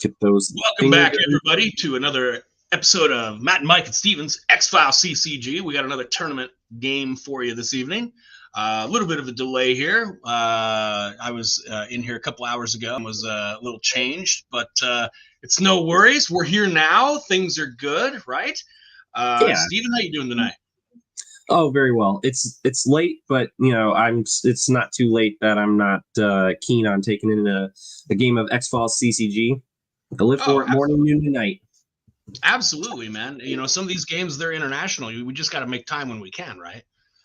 get those. Welcome back, everybody, to another episode of Matt and Mike and Steven's X-Files CCG. We got another tournament game for you this evening. A little bit of a delay here. I was in here a couple hours ago and was a little changed, but it's no worries. We're here now. Things are good, right? Yeah. Steven, how you doing tonight? Oh, very well. It's late, but it's not too late that I'm not keen on taking in a game of X-Files CCG. I live for it morning, noon, and night. Absolutely, man. You know, some of these games, they're international. We just got to make time when we can, right?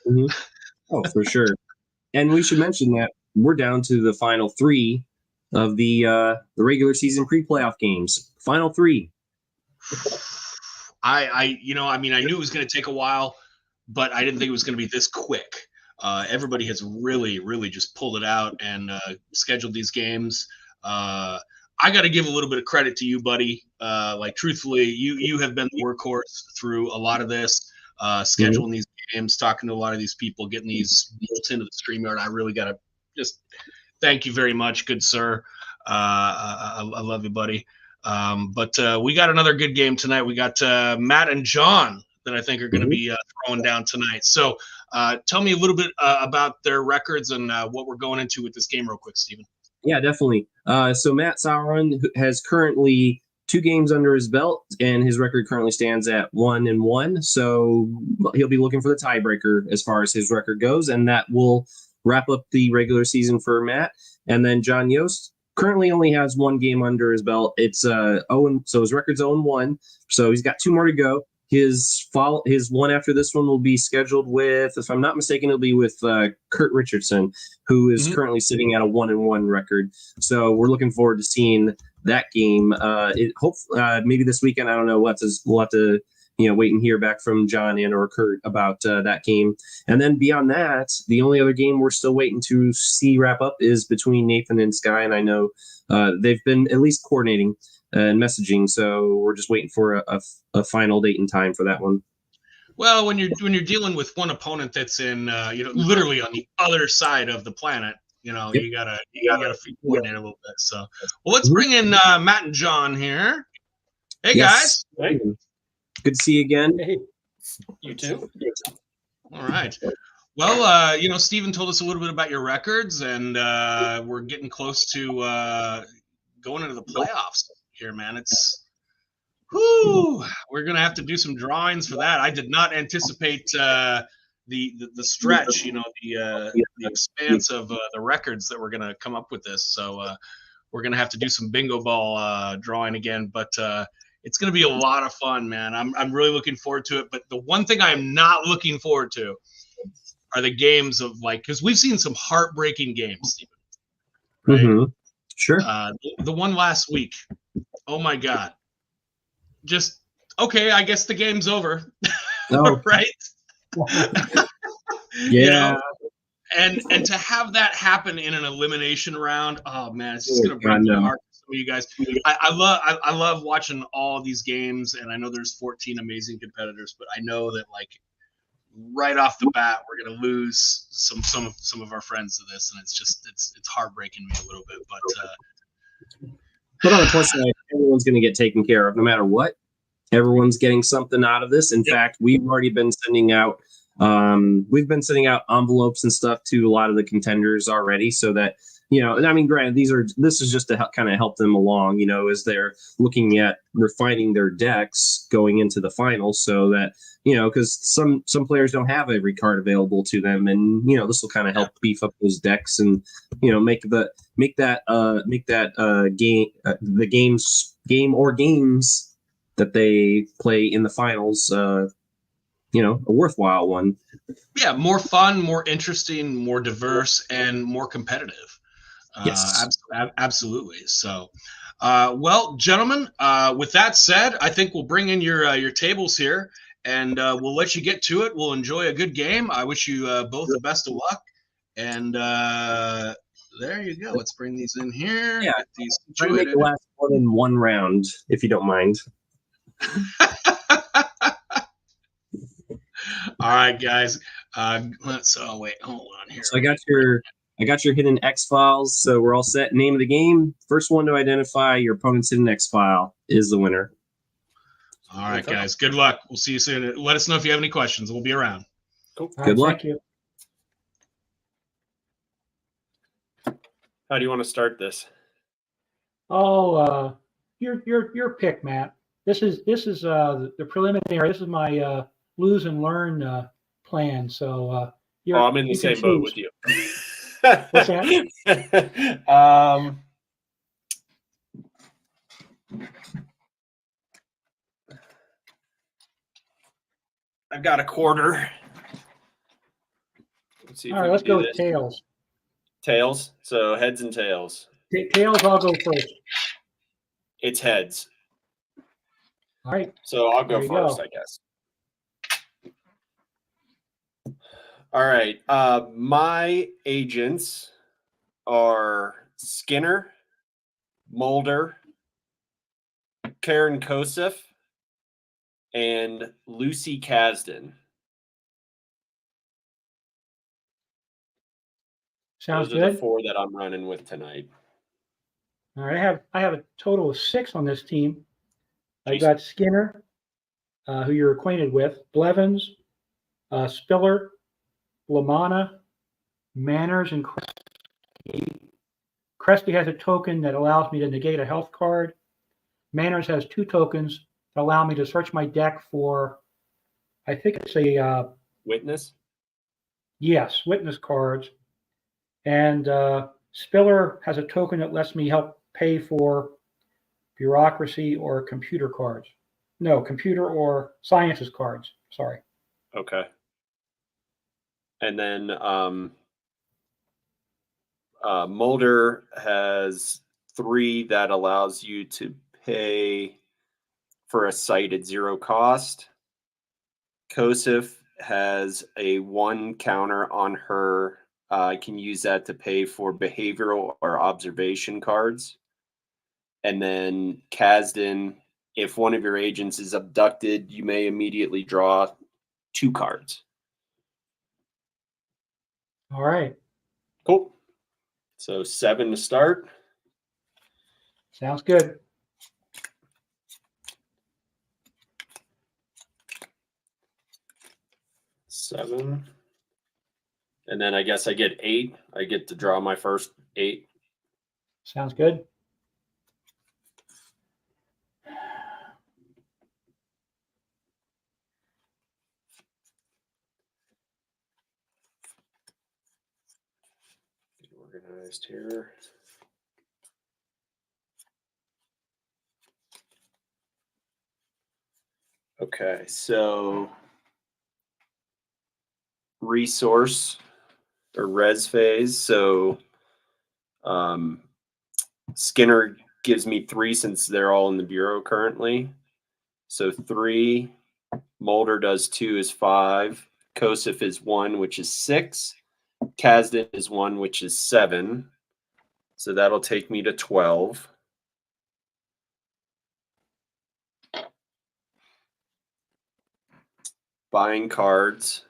Mm-hmm. Oh, for sure. And we should mention that we're down to the final three of the regular season pre-playoff games. Final three. I knew it was going to take a while, but I didn't think it was going to be this quick. Everybody has really just pulled it out and scheduled these games. I got to give a little bit of credit to you, buddy. Truthfully, you have been the workhorse through a lot of this, scheduling these games, talking to a lot of these people, getting these built into the StreamYard. I really got to just thank you very much, good sir. I love you, buddy. But we got another good game tonight. We got Matt and John that I think are going to be throwing down tonight. So tell me a little bit about their records and what we're going into with this game real quick, Steven. Yeah, definitely. So Matt Sauerwein has currently 2 games under his belt, and his record currently stands at 1-1. So he'll be looking for the tiebreaker as far as his record goes, and that will wrap up the regular season for Matt. And then John Yost currently only has 1 game under his belt. It's so his record's 0-1. So he's got 2 more to go. His one after this one will be scheduled with, if I'm not mistaken, it'll be with Kurt Richardson, who is currently sitting at a 1-1 record. So we're looking forward to seeing that game. Maybe this weekend. I don't know. We'll have to wait and hear back from John and or Kurt about that game. And then beyond that, the only other game we're still waiting to see wrap up is between Nathan and Sky. And I know they've been at least coordinating and messaging, so we're just waiting for a final date and time for that one. Well, when you're dealing with one opponent that's in literally on the other side of the planet, you gotta coordinate a little bit. So, well, let's bring in Matt and John here. Hey guys, hey. Good to see you again. Hey, you too. All right. Well, Steven told us a little bit about your records, and we're getting close to going into the playoffs here, man. We're gonna have to do some drawings for that. I did not anticipate the stretch, the expanse of the records that we're gonna come up with this. So we're gonna have to do some bingo ball drawing again, but it's gonna be a lot of fun, man. I'm really looking forward to it. But the one thing I am not looking forward to are the games of because we've seen some heartbreaking games, Steven. Right? Mm-hmm. Sure. The one last week. Oh my God. Just okay, I guess the game's over. Oh. Right? Yeah. And to have that happen in an elimination round, oh man, it's just gonna break my heart for some of you guys. I love watching all these games, and I know there's 14 amazing competitors, but I know that right off the bat we're gonna lose some of our friends to this, and it's heartbreaking me a little bit, but on the plus side, everyone's going to get taken care of no matter what. Everyone's getting something out of this. In fact, we've already been sending out envelopes and stuff to a lot of the contenders already, so that and I mean, granted, this is just to kind of help them along, as they're looking at refining their decks going into the finals, so that because some players don't have every card available to them, and this will kind of help beef up those decks and make that games that they play in the finals a worthwhile one. Yeah, more fun, more interesting, more diverse, and more competitive. Yes, absolutely. So, gentlemen, with that said, I think we'll bring in your tables here, and we'll let you get to it. We'll enjoy a good game. I wish you both the best of luck. And there you go. Let's bring these in here. Yeah, get these try to make the last one in one round, if you don't mind. All right, guys. Hold on here. So I I got your hidden X files, so we're all set. Name of the game. First one to identify your opponent's hidden X file is the winner. All right, guys. Good luck. We'll see you soon. Let us know if you have any questions. We'll be around. Cool. Good luck. Thank you. How do you want to start this? Oh, your pick, Matt. This is the preliminary. This is my lose and learn plan. So I'm in the you can same boat choose. with you. What's that? I've got a quarter. Let's see if All we right, let's can do go with this. tails. Tails. So heads and tails. Tails, I'll go first. It's heads. All right. So I'll go There you first, go. I guess. All right. My agents are Skinner, Mulder, Karen Kosef, and Lucy Kasdan. Sounds Those are the good. 4 that I'm running with tonight. All right, I have a total of 6 on this team. I've Jeez. got Skinner, who you're acquainted with, Blevins, Spiller, Lamanna, Manners, and Crespi. Crespi has a token that allows me to negate a health card. Manners has 2 tokens that allow me to search my deck for, I think it's a Witness? yes, witness cards. And Spiller has a token that lets me help pay for bureaucracy or computer cards. No, computer or sciences cards. Sorry. Okay. And then Mulder has 3 that allows you to pay for a site at 0 cost. Kosef has a 1 counter on her. I can use that to pay for behavioral or observation cards. And then Kasdan, if one of your agents is abducted, you may immediately draw 2 cards. All right. Cool. So 7 to start. Sounds good. Seven. And then I guess I get 8. I get to draw my first 8. Sounds good. Get organized here. Okay, so resource or res phase. So Skinner gives me 3 since they're all in the bureau currently. So 3. Mulder does 2 is 5. Kosef is 1, which is 6. Kasdan is 1, which is 7. So that'll take me to 12. Buying cards.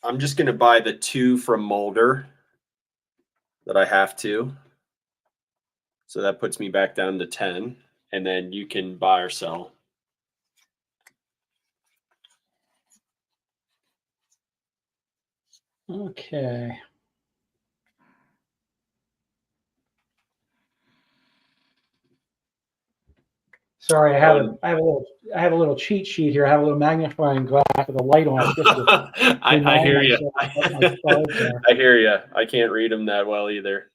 I'm just going to buy the 2 from Mulder that I have to. So that puts me back down to 10. And then you can buy or sell. Okay. Sorry, I have a little cheat sheet here. I have a little magnifying glass with a light on it. Just to I hear you. myself what my cards are. I hear you. I can't read them that well either.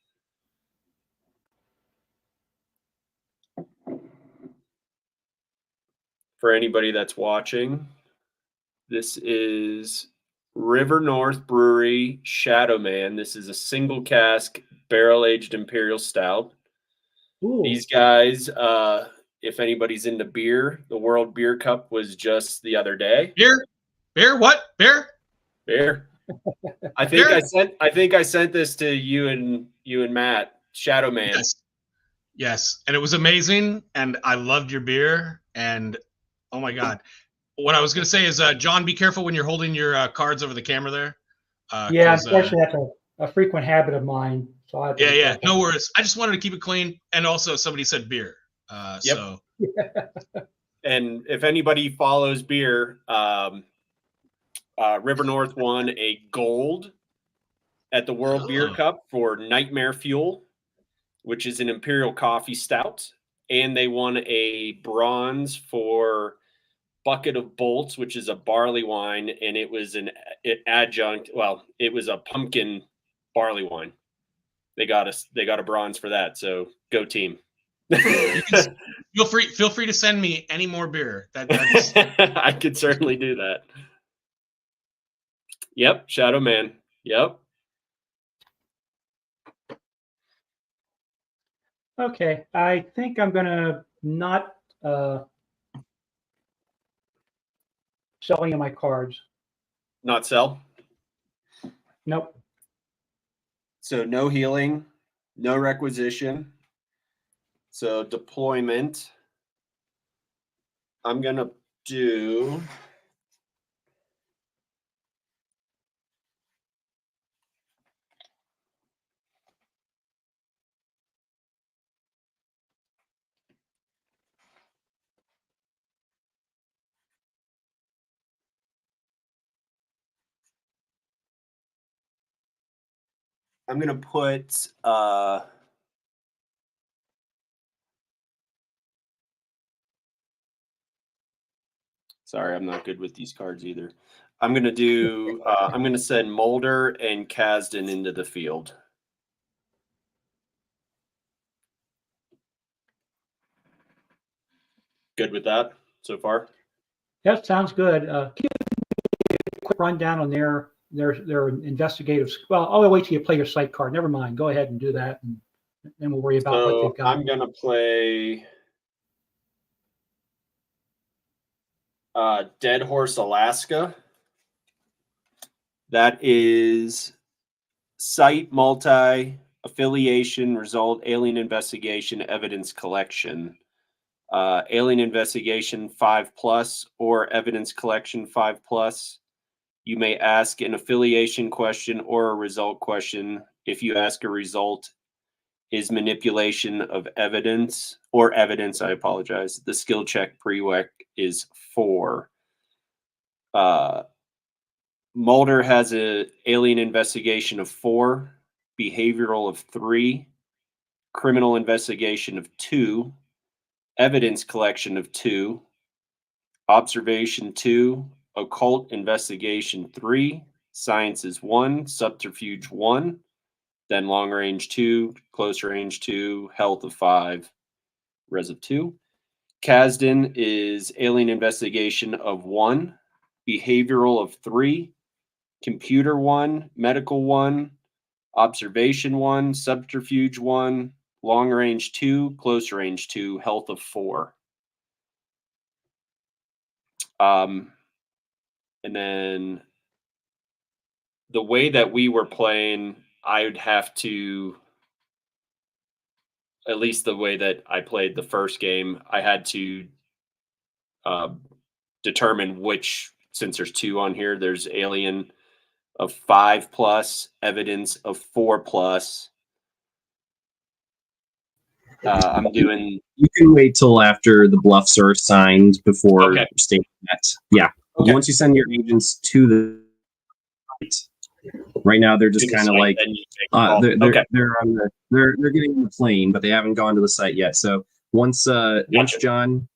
For anybody that's watching, this is River North Brewery Shadow Man. This is a single cask barrel aged imperial stout. Ooh. These guys, if anybody's into beer, the World Beer Cup was just the other day. Beer? What? Beer? Beer. I think I sent this to you and Matt. Shadow Man. Yes, and it was amazing, and I loved your beer. And oh my god, what I was going to say is, John, be careful when you're holding your cards over the camera there. Yeah, unfortunately, that's a frequent habit of mine. So I have to be yeah, careful. no worries. I just wanted to keep it clean, and also somebody said beer. Yep. So, and if anybody follows beer, River North won a gold at the World Beer Cup for Nightmare Fuel, which is an Imperial Coffee Stout. And they won a bronze for Bucket of Bolts, which is a barley wine. And it was an adjunct. Well, it was a pumpkin barley wine. They got a bronze for that. So go team. feel free to send me any more beer. That's I could certainly do that. Yep. Shadow Man. Yep. Okay, I think I'm gonna not sell any of my cards. Not sell. Nope. So no healing, no requisition. So deployment. I'm gonna do. I'm gonna put sorry, I'm not good with these cards either. I'm gonna do I'm gonna send Mulder and Kasdan into the field. Good with that so far? That sounds good. Give me a quick rundown on their investigative. Well, I'll wait till you play your site card. Never mind. Go ahead and do that, and then we'll worry about what they've got. I'm gonna play Dead Horse Alaska. That is site, multi, affiliation, result, alien investigation, evidence collection. Alien investigation 5+ or evidence collection 5+. You may ask an affiliation question or a result question. If you ask a result, is manipulation of evidence or evidence, I apologize. The skill check prereq is 4. Mulder has a alien investigation of 4, behavioral of 3, criminal investigation of 2, evidence collection of 2, observation 2, occult investigation 3, science is 1, subterfuge 1, then long range 2, close range 2, health of 5, res of 2. Kasdan is alien investigation of 1, behavioral of 3, computer 1, medical 1, observation 1, subterfuge 1, long range 2, close range 2, health of 4. And then the way that we were playing, I would have to, at least the way that I played the first game, I had to determine which, since there's 2 on here, there's alien of 5+, evidence of 4+. I'm doing. You can wait till after the bluffs are assigned before stating that. Yeah. Okay. Once you send your agents to the right now, they're just kind of like they're on they're getting on the plane, but they haven't gone to the site yet. So once John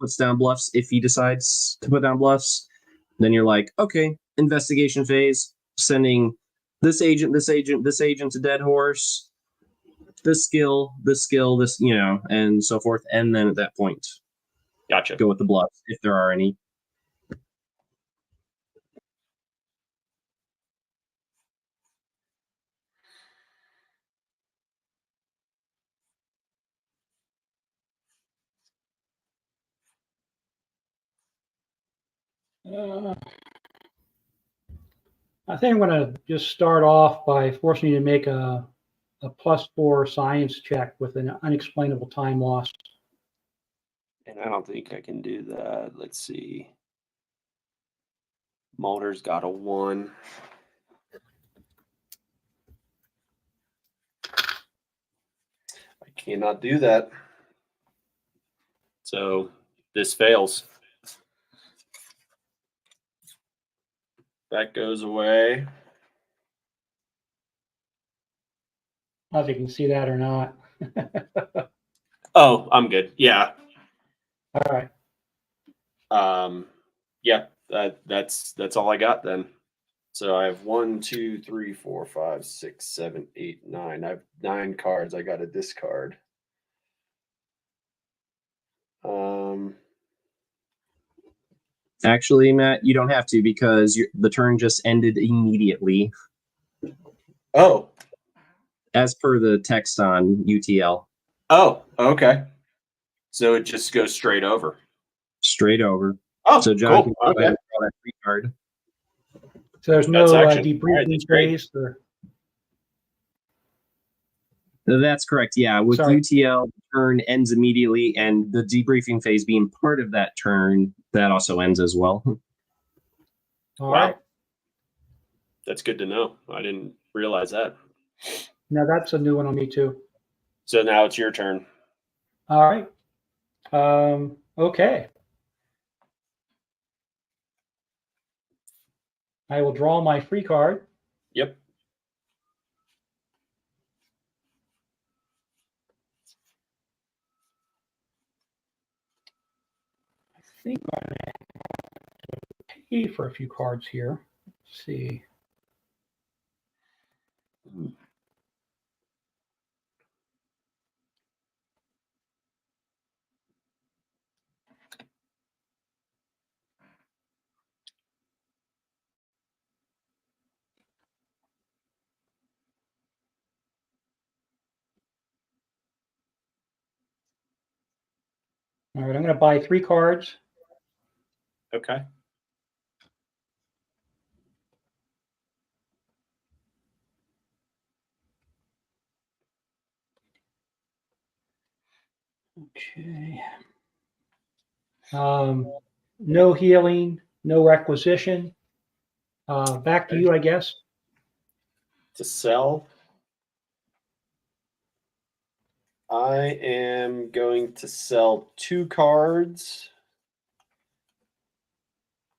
puts down bluffs, if he decides to put down bluffs, then you're like, okay, investigation phase, sending this agent to Dead Horse. This skill, this, and so forth. And then at that point, gotcha. Go with the bluffs if there are any. I think I'm going to just start off by forcing you to make a +4 science check with an unexplainable time loss. And I don't think I can do that. Let's see. Mulder's got a 1. I cannot do that. So this fails. That goes away. I don't know if you can see that or not. Oh, I'm good. Yeah. All right. Yeah, that's all I got then. So I have 1, 2, 3, 4, 5, 6, 7, 8, 9. I have 9 cards I got to discard. Actually, Matt, you don't have to because the turn just ended immediately, Oh. as per the text on UTL. Oh, okay. So it just goes straight over. Straight over. Oh, so John cool. can go Okay. ahead and draw that free card. So there's no That's action. debriefing All right, that's great. phase or That's correct. Yeah, with Sorry. UTL, the turn ends immediately, and the debriefing phase being part of that turn, that also ends as well. all Wow. right. That's good to know. I didn't realize that. Now that's a new one on me too. So now it's your turn. All right. Okay. I will draw my free card. Yep. I think I'm going to pay for a few cards here. Let's see. All right, I'm going to buy 3 cards. Okay. Okay. No healing, no requisition. Back to you, I guess. To sell, I am going to sell 2 cards.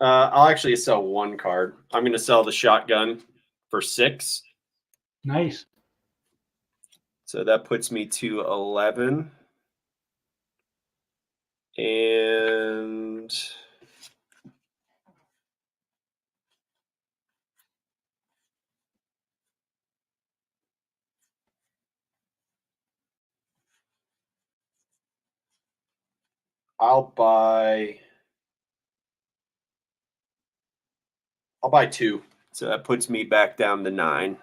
I'll actually sell 1 card. I'm going to sell the shotgun for 6. Nice. So that puts me to 11. And I'll buy 2. So that puts me back down to 9.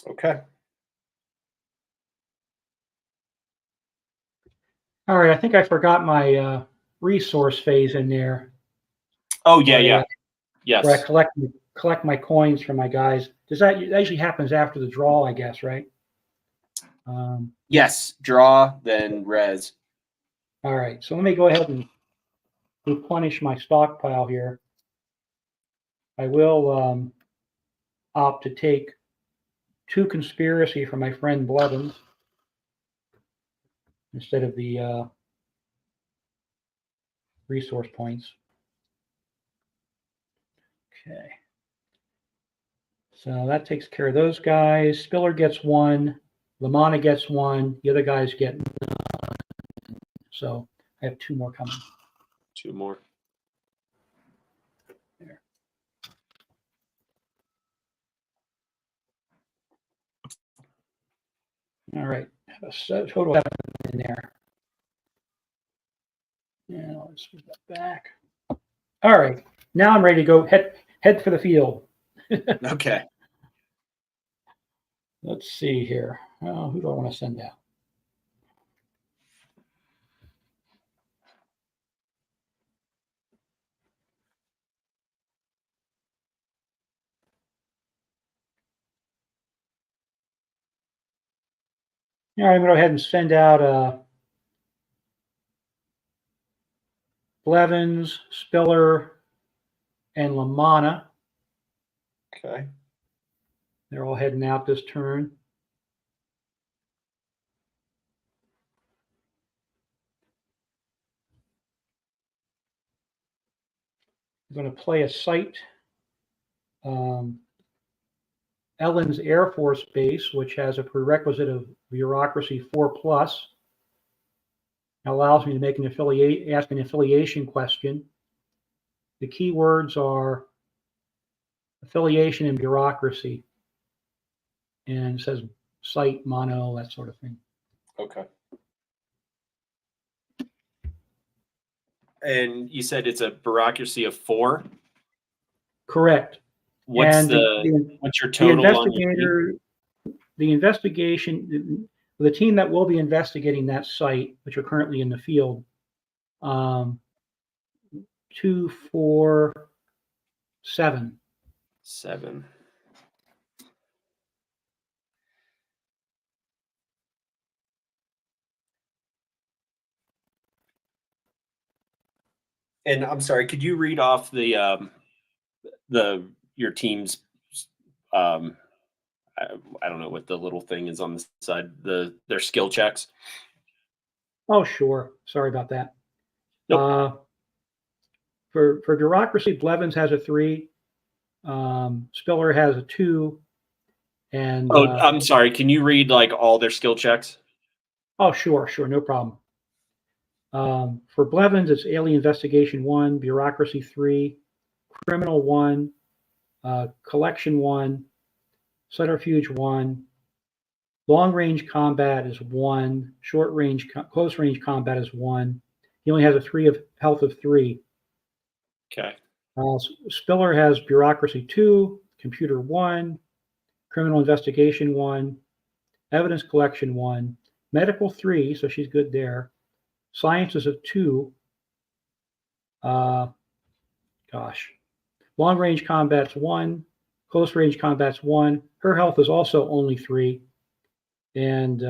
Okay. All right, I think I forgot my resource phase in there. Oh, yeah. Yes. Where I collect my coins from my guys. That usually happens after the draw, I guess, right? Yes. Draw, then res. All right, so let me go ahead and replenish my stockpile here. I will opt to take 2 conspiracy from my friend Blevins instead of the resource points. Okay. So that takes care of those guys. Spiller gets 1. Lamanna gets 1. The other guys get none. So I have 2 more coming. 2 more. There. All right. Have a total of 7 in there. And I'll just move that back. All right. Now I'm ready to go head for the field. Okay. Let's see here. Who do I want to send out? All right, I'm going to go ahead and send out Blevins, Spiller, and Lamanna. Okay. They're all heading out this turn. I'm going to play a site, Ellen's Air Force Base, which has a prerequisite of bureaucracy 4+. It allows me to make ask an affiliation question. The key words are affiliation and bureaucracy, and it says site, mono, that sort of thing. Okay. And you said it's a bureaucracy of 4? Correct. What's And what's your the total on your team? investigator, the investigation, the team that will be investigating that site, which are currently in the field, 2, 4, 7. 7. And I'm sorry, could you read off your team's I don't know what the little thing is on the side, their skill checks? Oh, sure. Sorry about that. Nope. For bureaucracy, Blevins has a 3. Spiller has a 2. And I'm sorry. Can you read like all their skill checks? oh, sure, no problem. For Blevins, it's alien investigation 1, bureaucracy 3, criminal 1, collection 1, subterfuge 1, long range combat is 1, short range, close range combat is 1. He only has a 3 of health of 3. Okay. Spiller has bureaucracy 2, computer 1, criminal investigation 1, evidence collection 1, medical 3, so she's good there. Sciences of 2. Long range combat's 1, close range combat's 1. Her health is also only 3. And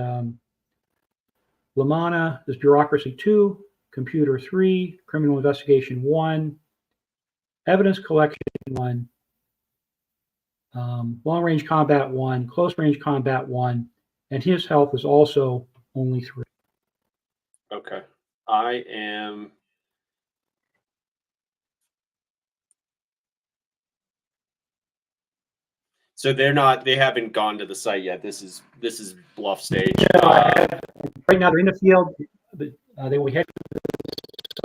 Lamanna is bureaucracy 2, computer 3, criminal investigation 1, evidence collection 1, long range combat 1, close range combat 1, and his health is also only 3. Okay. I am. So they haven't gone to the site yet. This is bluff stage. Right now they're in the field. They will head to the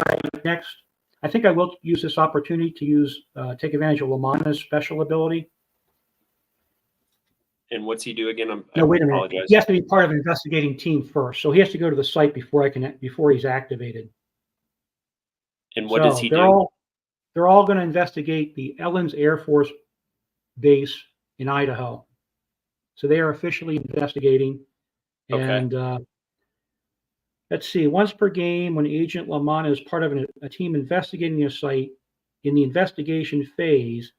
site next. I think I will use this opportunity to take advantage of Lamanna's special ability. And what's he do again? No, wait a minute. Apologize. He has to be part of an investigating team first, so he has to go to the site before he's activated. And what does he do? They're all going to investigate the Ellen's Air Force Base in Idaho. So they are officially investigating. And let's see, once per game, when Agent Lamanna is part of a team investigating a site, in the investigation phase,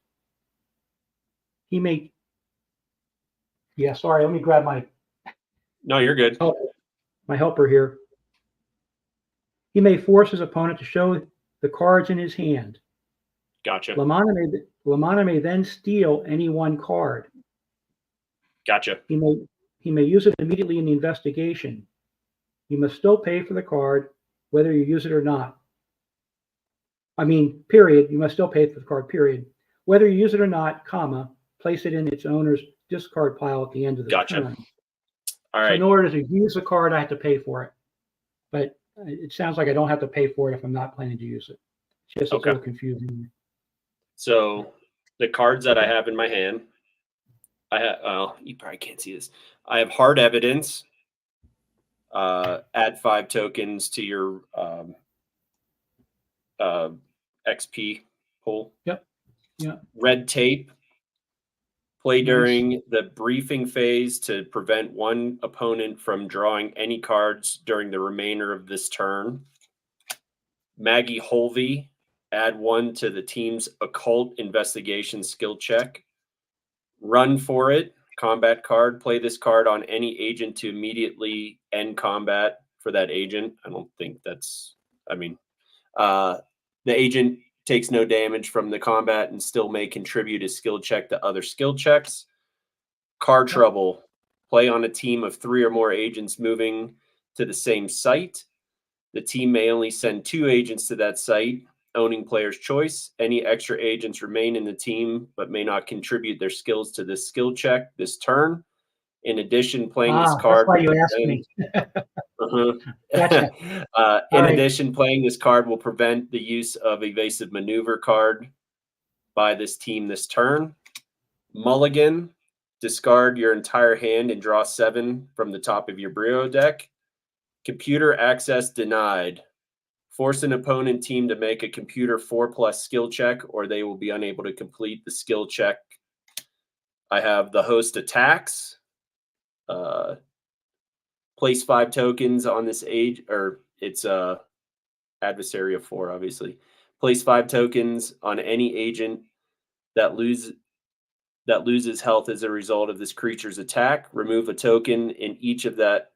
he may. Yeah, sorry, let me grab my. No, you're good. My helper here. He may force his opponent to show the cards in his hand. Gotcha. Lamanna may then steal any one card. Gotcha. He may use it immediately in the investigation. You must still pay for the card, whether you use it or not. I mean, period. You must still pay for the card, period. Whether you use it or not, comma, place it in its owner's discard pile at the end of the turn. All right. So in order to use the card, I have to pay for it. But it sounds like I don't have to pay for it if I'm not planning to use it. It's just a little confusing. So the cards that I have in my hand, you probably can't see this. I have hard evidence. Add 5 tokens to your XP pool. Yep. Yeah. Red tape. Play during the briefing phase to prevent one opponent from drawing any cards during the remainder of this turn. Maggie Holvey. Add 1 to the team's occult investigation skill check. Run for it. combat card. Play this card on any agent to immediately end combat for that agent. I don't think that's, I mean, the agent takes no damage from the combat and still may contribute a skill check to other skill checks. Card trouble. Play on a team of 3 or more agents moving to the same site. The team may only send 2 agents to that site, owning player's choice. Any extra agents remain in the team but may not contribute their skills to this skill check this turn. In addition, playing this card. That's why you asked me. Gotcha. In right. addition, playing this card will prevent the use of evasive maneuver card by this team this turn. Mulligan. Discard your entire hand and draw 7 from the top of your Brio deck. Computer access denied. Force an opponent team to make a computer 4+ skill check, or they will be unable to complete the skill check. I have the host attacks. Place 5 tokens on this age, or it's adversary of 4, obviously. Place 5 tokens on any agent that loses health as a result of this creature's attack. Remove a token in each of that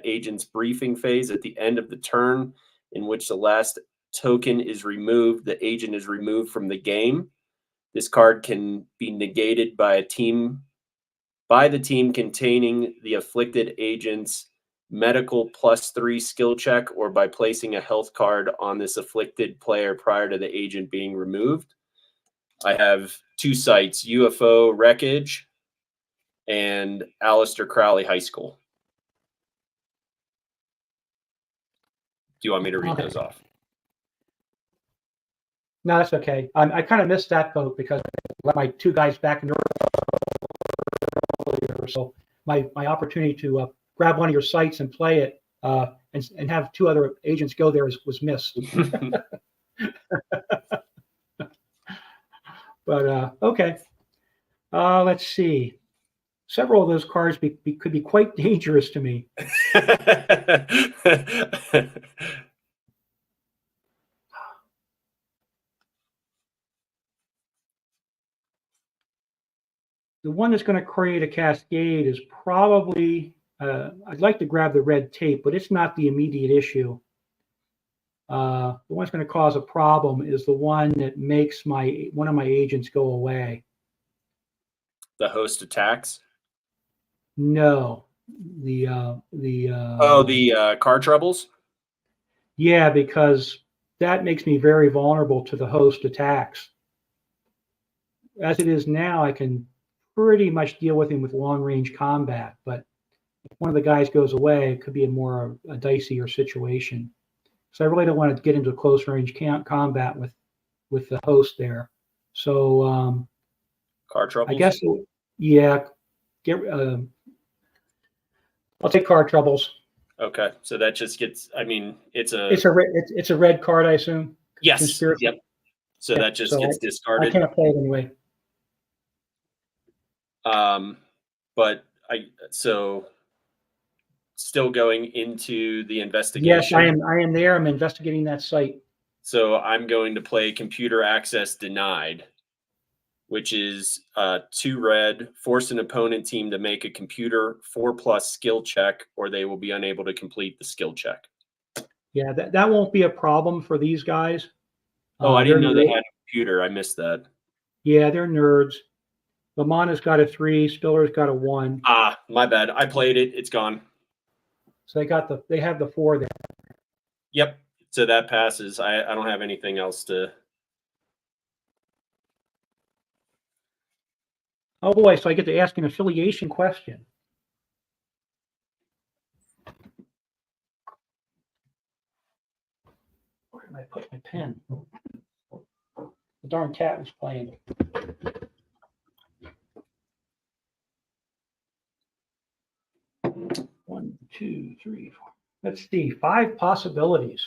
agent's briefing phase at the end of the turn in which the last token is removed. The agent is removed from the game. This card can be negated by the team containing the afflicted agent's medical +3 skill check, or by placing a health card on this afflicted player prior to the agent being removed. I have 2 sites, UFO Wreckage and Aleister Crowley High School. Do you want me to read those off? No, that's okay. I kind of missed that boat because I let my 2 guys back in earlier. So my opportunity to grab one of your sites and play it and have 2 other agents go there was missed. But okay. Let's see. Several of those cards could be quite dangerous to me. The one that's going to create a cascade is probably, I'd like to grab the red tape, but it's not the immediate issue. The one that's going to cause a problem is the one that makes one of my agents go away. The host attacks? No. The card troubles? Yeah, because that makes me very vulnerable to the host attacks. As it is now, I can pretty much deal with him with long-range combat, but if one of the guys goes away, it could be a dicier situation. So I really don't want to get into close-range combat with the host there. So card troubles? I guess, yeah. I'll take card troubles. Okay, so that just gets. I mean, it's a red card, I assume. Yes. Conspiracy. Yep. So that just gets discarded. I can't play it anyway. But still going into the investigation. Yes, I am there. I'm investigating that site. So I'm going to play computer access denied, which is 2 red, force an opponent team to make a computer 4+ skill check, or they will be unable to complete the skill check. Yeah, that won't be a problem for these guys. Oh, I didn't know they had a computer. I missed that. Yeah, they're nerds. Lamana's got a 3, Spiller's got a 1. Ah, my bad. I played it. It's gone. So they have the 4 there. Yep. So that passes. I don't have anything else to. Oh boy, so I get to ask an affiliation question. Where did I put my pen? The darn cat was playing. One, 2, 3, 4. Let's see, 5 possibilities.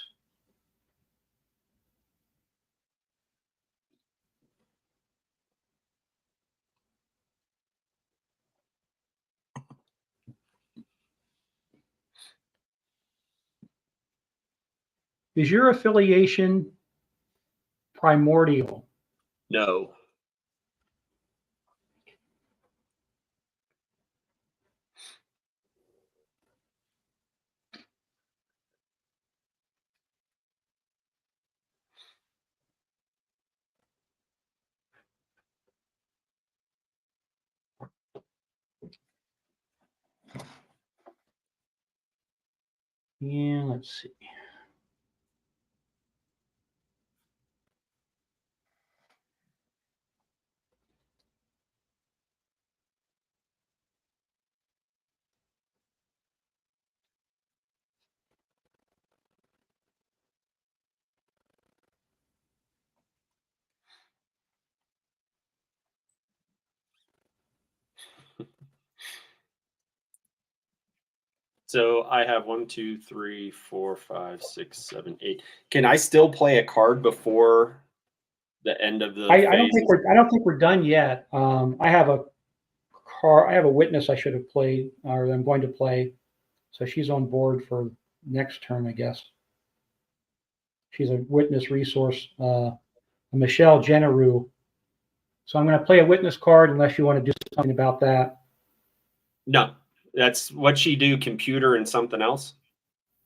Is your affiliation primordial? No. And let's see. So I have 1, 2, 3, 4, 5, 6, 7, 8. Can I still play a card before the end of the I don't think we're done yet. I have a witness I should have played, or I'm going to play. So she's on board for next turn, I guess. She's a witness resource, Michelle Generou. So I'm going to play a witness card unless you want to do something about that. No, that's what she do. Computer and something else.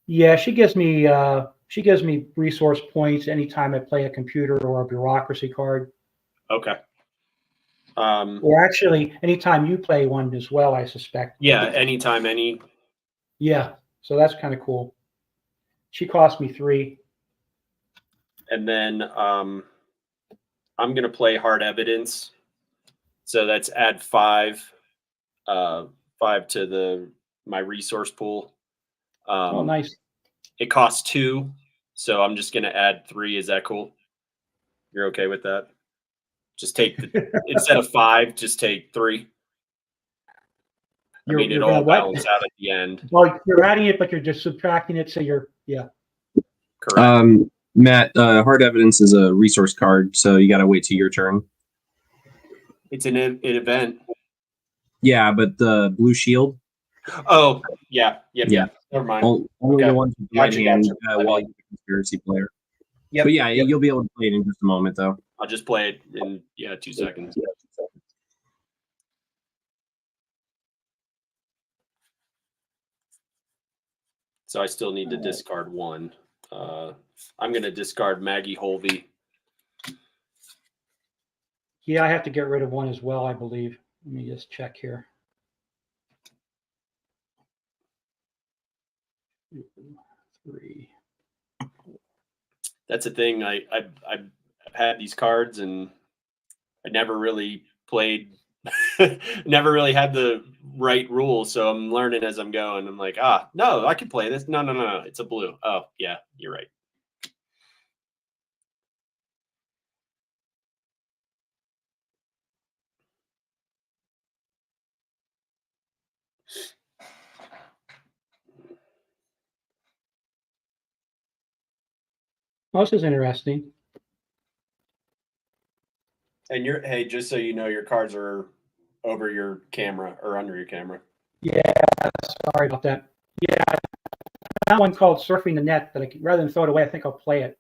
Yeah, she gives me resource points anytime I play a computer or a bureaucracy card. Okay. Or actually, anytime you play one as well, I suspect. Yeah, anytime, any. Yeah, so that's kind of cool. She cost me 3. And then I'm going to play hard evidence. So that's add 5, 5 to my resource pool. Oh, nice. It costs 2, so I'm just going to add 3. Is that cool? You're okay with that? Just take instead of 5, just take 3. I mean, it all balances out at the end. Well, you're adding it, but you're just subtracting it, so yeah. Correct. Matt, hard evidence is a resource card, so you got to wait till your turn. It's an event. Yeah, but the blue shield. Oh, yeah. Never mind. Only the ones with right hand while you're a conspiracy player. Yep. But yeah, you'll be able to play it in just a moment, though. I'll just play it in 2 seconds. So I still need to discard 1. I'm going to discard Maggie Holvey. Yeah, I have to get rid of 1 as well, I believe. Let me just check here. 2, 3. That's the thing. I've had these cards and I never really played, never really had the right rules. So I'm learning as I'm going. I'm like, no, I can play this. No. It's a blue. Oh, yeah, you're right. Oh, this is interesting. And hey, just so you know, your cards are over your camera or under your camera. Yeah, sorry about that. Yeah, that one called Surfing the Net, but rather than throw it away, I think I'll play it.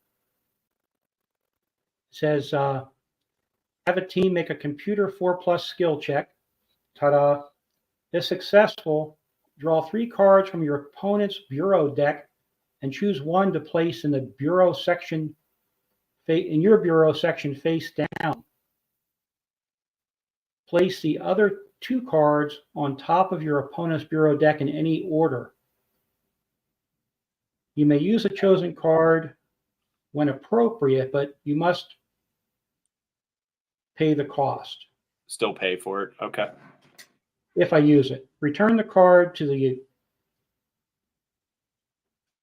It says, have a team make a computer 4+ skill check. Ta-da. If successful, draw 3 cards from your opponent's bureau deck and choose 1 to place in the bureau section, in your bureau section face down. Place the other 2 cards on top of your opponent's bureau deck in any order. You may use a chosen card when appropriate, but you must pay the cost. Still pay for it. Okay. If I use it, return the card to the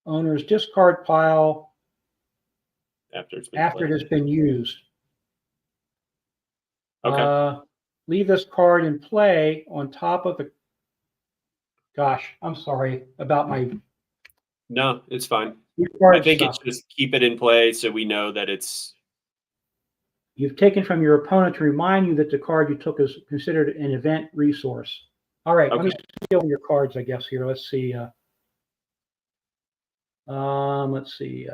owner's discard pile after it has been used. Okay. Leave this card in play on top of the. Gosh, I'm sorry about my. No, it's fine. I think it's just keep it in play so we know that it's. You've taken from your opponent to remind you that the card you took is considered an event resource. All right, Let me see over your cards, I guess, here. Let's see. Let's see.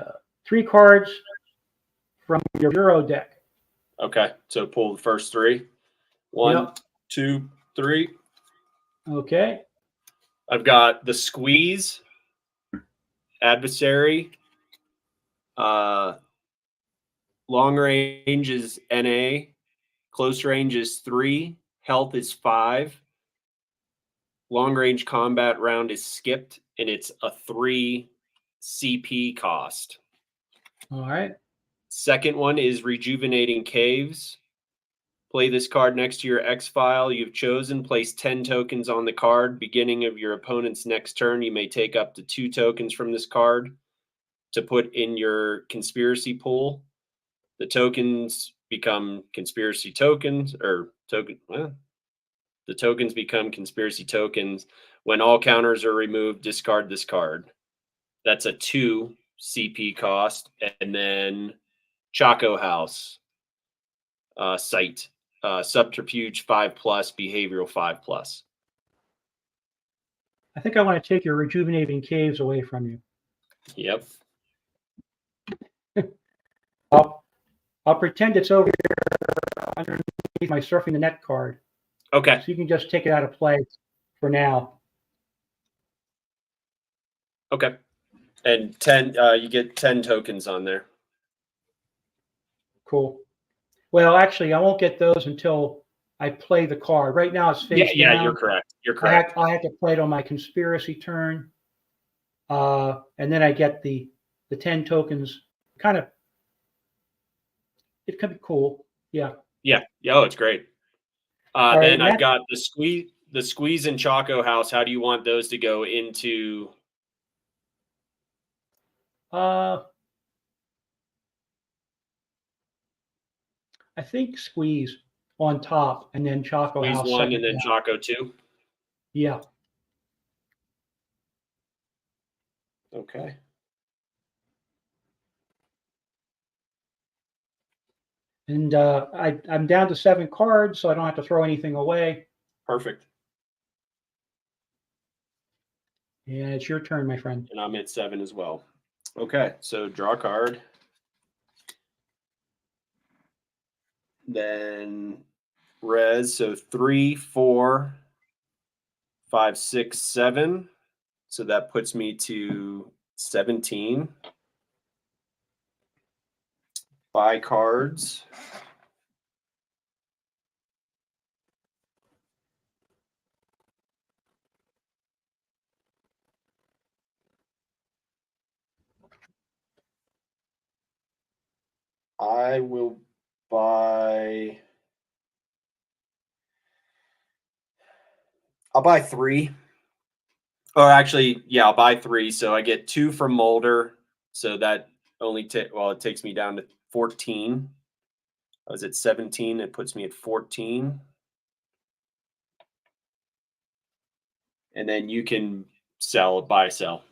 3 cards from your bureau deck. Okay, so pull the first 3. 1, 2, 3. Okay. I've got the squeeze, adversary, long range is NA, close range is 3, health is 5, long range combat round is skipped, and it's a 3 CP cost. All right. Second one is Rejuvenating Caves. Play this card next to your X file you've chosen. Place 10 tokens on the card. Beginning of your opponent's next turn, you may take up to 2 tokens from this card to put in your conspiracy pool. The tokens become conspiracy tokens, or token. Well, the tokens become conspiracy tokens. When all counters are removed, discard this card. That's a 2 CP cost. And then Chaco House site. Subterfuge 5+, behavioral 5+. I think I want to take your Rejuvenating Caves away from you. Yep. I'll pretend it's over here underneath my Surfing the Net card. Okay. So you can just take it out of play for now. Okay. And 10, you get 10 tokens on there. Cool. Well, actually, I won't get those until I play the card. Right now, it's face down. Yeah, you're correct. You're correct. I have to play it on my conspiracy turn, and then I get the 10 tokens. Kind of, it could be cool. Yeah. Yeah. Oh, it's great. Right, then I've got the squeeze and Chaco House. How do you want those to go into? I think Squeeze on top, and then Chaco Squeeze House 1 and then down. Chaco 2. Yeah. Okay. And I'm down to 7 cards, so I don't have to throw anything away. Perfect. Yeah, it's your turn, my friend. And I'm at 7 as well. Okay, so draw a card. Then res, so 3, 4, 5, 6, 7. So that puts me to 17. Buy cards. I will buy. I'll buy 3. Oh, actually, yeah, I'll buy 3. So I get 2 from Molder. So that only it takes me down to 14. I was at 17. It puts me at 14. And then you can buy, sell.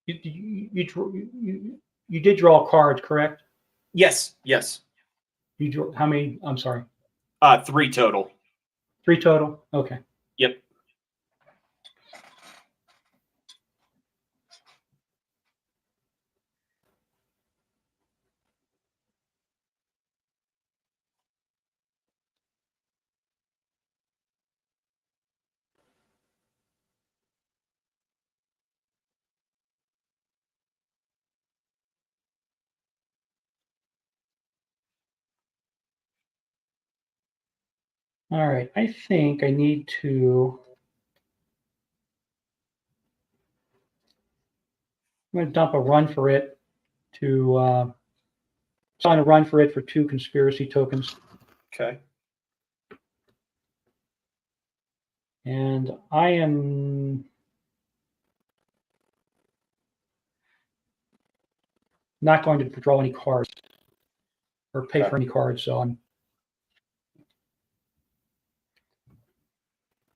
You did draw cards, correct? Yes, yes. You drew how many? I'm sorry. 3 total. 3 total. Okay. Yep. All right. I think I need to. I'm going to dump a run for it to sign a run for it for 2 conspiracy tokens. Okay. And I am not going to draw any cards or pay for any cards.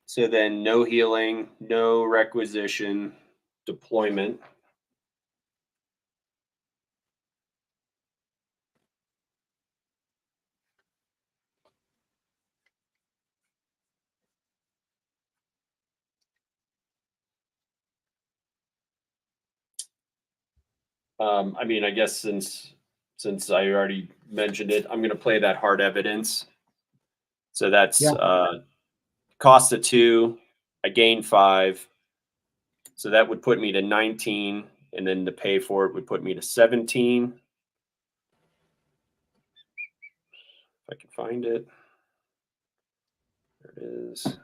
So then no healing, no requisition, deployment. I mean, I guess since I already mentioned it, I'm going to play that hard evidence. So that's cost of 2. I gain 5. So that would put me to 19. And then to pay for it would put me to 17. If I can find it. There it is.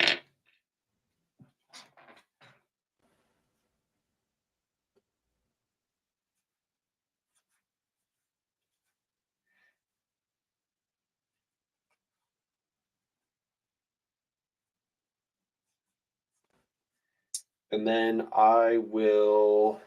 And then I will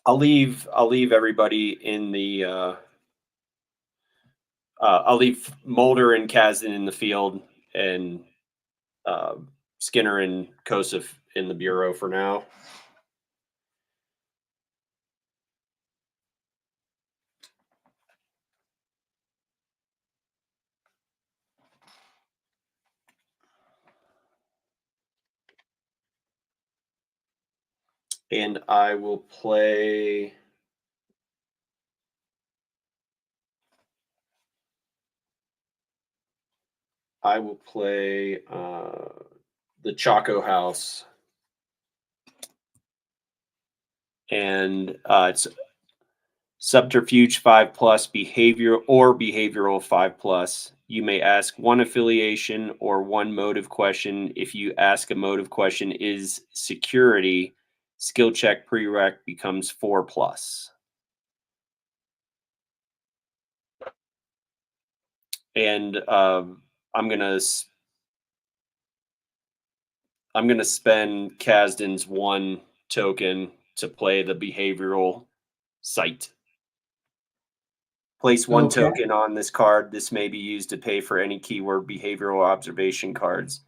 I'll leave everybody in the I'll leave Mulder and Kazdan in the field and Skinner and Kosef in the bureau for now. And I will play the Choco House. And it's Subterfuge 5+, behavioral 5+. You may ask one affiliation or one motive question. If you ask a motive question, is security, skill check prereq becomes 4+. And I'm gonna spend Kazdan's 1 token to play the behavioral site. Place 1 token on this card. This may be used to pay for any keyword behavioral observation cards.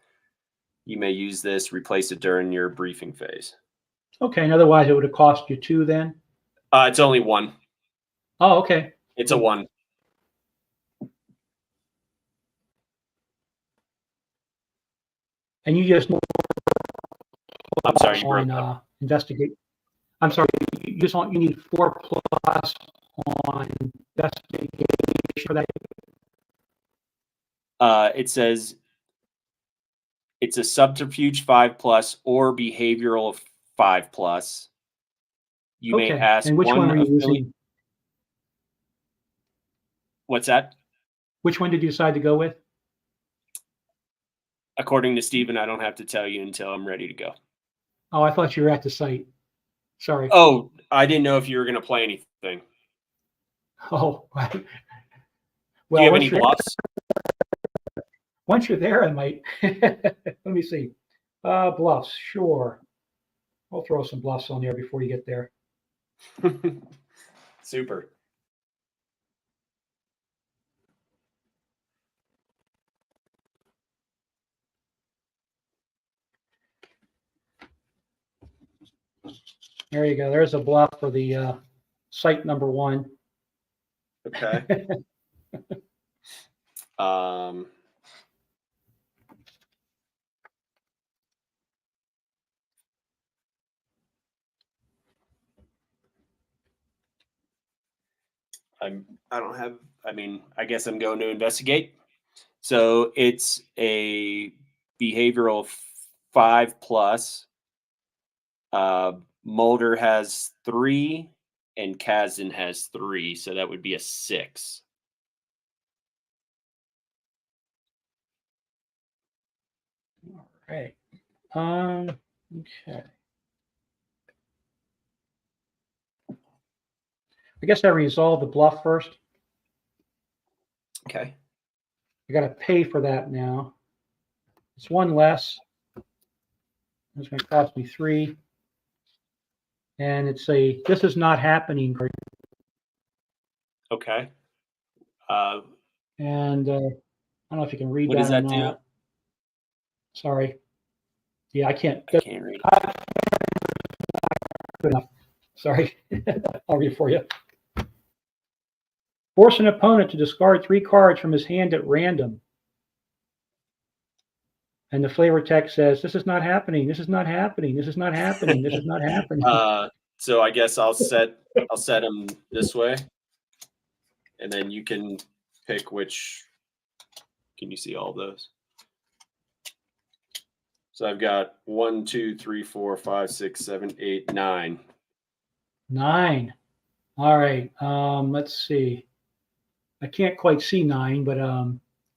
You may use this, replace it during your briefing phase. Okay, and otherwise it would have cost you 2 then? It's only 1. Oh, okay. It's a 1. And you just I'm sorry, you broke up. Investigate. I'm sorry, you just want, you need 4+ on investigation for that. It says it's a subterfuge 5+ or behavioral 5+. You may ask and which one are you using? What's that? Which one did you decide to go with? According to Steven, I don't have to tell you until I'm ready to go. Oh, I thought you were at the site. Sorry. Oh, I didn't know if you were going to play anything. Oh, right. Do you have any bluffs? Once you're there, I might. Let me see. Bluffs, sure. I'll throw some bluffs on there before you get there. Super. There you go. There's a bluff for the site number 1. Okay. I guess I'm going to investigate. So it's a behavioral 5+. Mulder has 3 and Kazdan has 3. So that would be a 6. All right. Okay. I guess I resolve the bluff first. Okay. I got to pay for that now. It's 1 less. It's going to cost me 3. And it's this is not happening. Okay. And I don't know if you can read what that does that or do? not. Sorry. Yeah, I can't. I can't read it. Good enough. Sorry. I'll read it for you. Force an opponent to discard 3 cards from his hand at random. And the flavor text says, "This is not happening. This is not happening. This is not happening. This is not happening." So I guess I'll set them this way, and then you can pick which. Can you see all of those? So I've got 1, 2, 3, 4, 5, 6, 7, 8, 9. 9. All right. Let's see. I can't quite see 9, but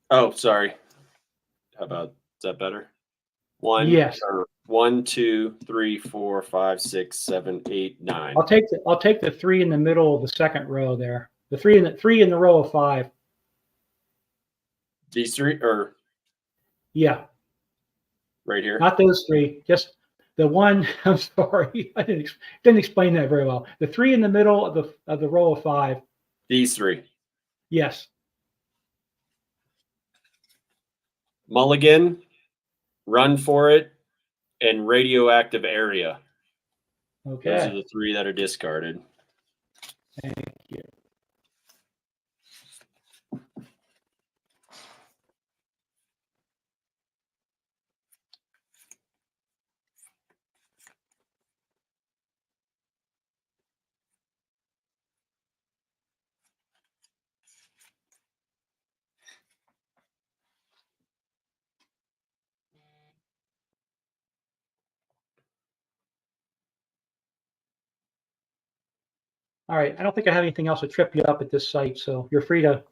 Oh, sorry. How about, is that better? 1. Yes. Or 1, 2, 3, 4, 5, 6, 7, 8, 9. I'll take the 3 in the middle of the second row there. The 3 in the row of 5. These 3, or Yeah. right here? Not those 3. Just the one. I'm sorry, I didn't explain that very well. The 3 in the middle of the row of 5. These 3. Yes. Mulligan, Run for It, and Radioactive Area. Okay. Those are the 3 that are discarded. Thank you. All right. I don't think I have anything else to trip you up at this site, so you're free to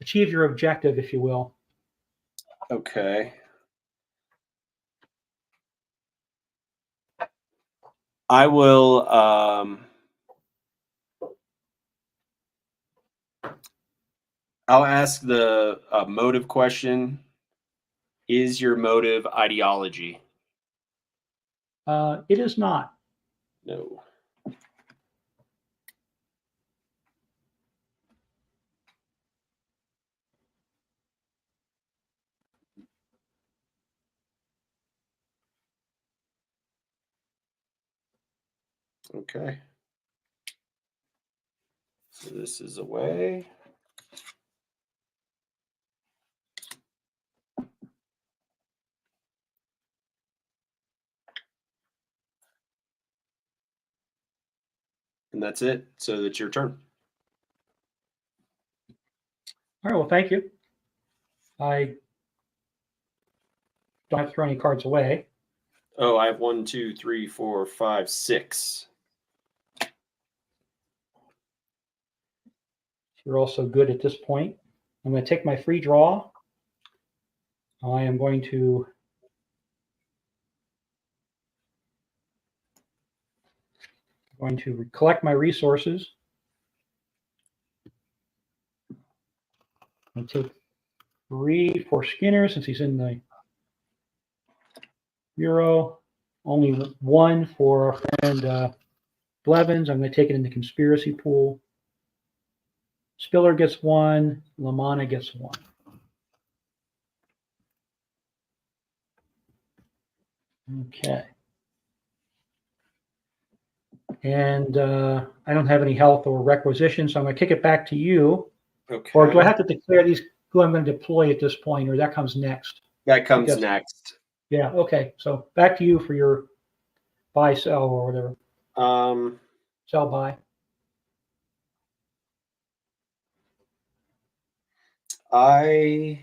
achieve your objective, if you will. Okay. I will I'll ask the motive question. Is your motive ideology? It is not. No. Okay. So this is away. And that's it. So that's your turn. All right. Well, thank you. I don't have to throw any cards away. Oh, I have 1, 2, 3, 4, 5, 6. You're also good at this point. I'm going to take my free draw. I am going to collect my resources. I'll take 3 for Skinner since he's in the bureau. Only 1 for our friend Blevins. I'm going to take it in the conspiracy pool. Spiller gets 1. Lamanna gets 1. Okay. And I don't have any health or requisition, so I'm going to kick it back to you. Okay. Or do I have to declare who I'm going to deploy at this point, or that comes next? That comes next. Yeah. Okay. So back to you for your buy, sell, or whatever. Sell, buy. I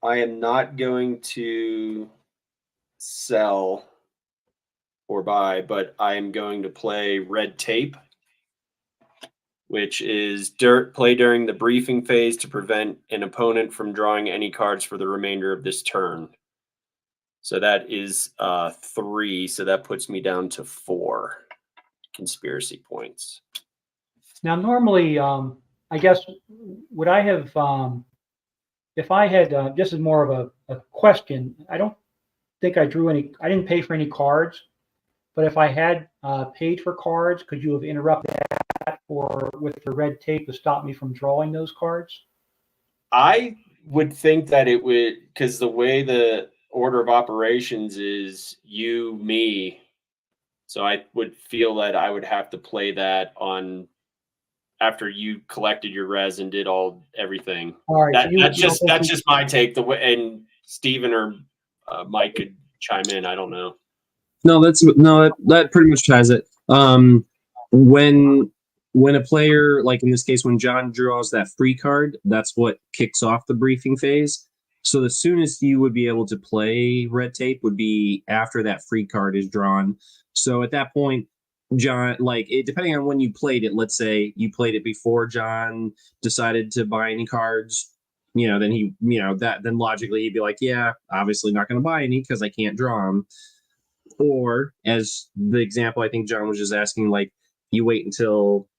am not going to sell or buy, but I am going to play Red Tape, which is play during the briefing phase to prevent an opponent from drawing any cards for the remainder of this turn. So that is 3. So that puts me down to 4 conspiracy points. Now, normally, I guess, would I have, if I had, this is more of a question. I don't think I didn't pay for any cards, but if I had paid for cards, could you have interrupted that with the red tape to stop me from drawing those cards? I would think that it would, because the way the order of operations is you, me. So I would feel that I would have to play that on after you collected your res and did everything. All right. So That's just my take. The way, and Steven or Mike could chime in. I don't know. No, that pretty much ties it. When a player, like in this case, when John draws that free card, that's what kicks off the briefing phase. So the soonest you would be able to play red tape would be after that free card is drawn. So at that point, John, depending on when you played it, let's say you played it before John decided to buy any cards, then then logically he'd be like, yeah, obviously not going to buy any because I can't draw them. Or as the example I think John was just asking, like you wait until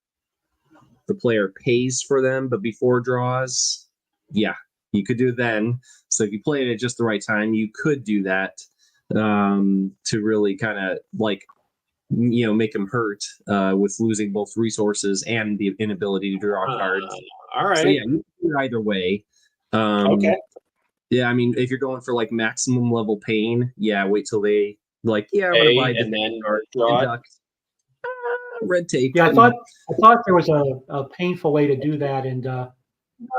the player pays for them, but before draws, yeah, you could do it then. So if you play it at just the right time, you could do that to really kind of make them hurt with losing both resources and the inability to draw cards. All right. So yeah, you can do it either way. Okay. Yeah, I mean, if you're going for like maximum level pain, yeah, wait till they I'm gonna buy and then draw it. Red tape. Yeah, I thought there was a painful way to do that, and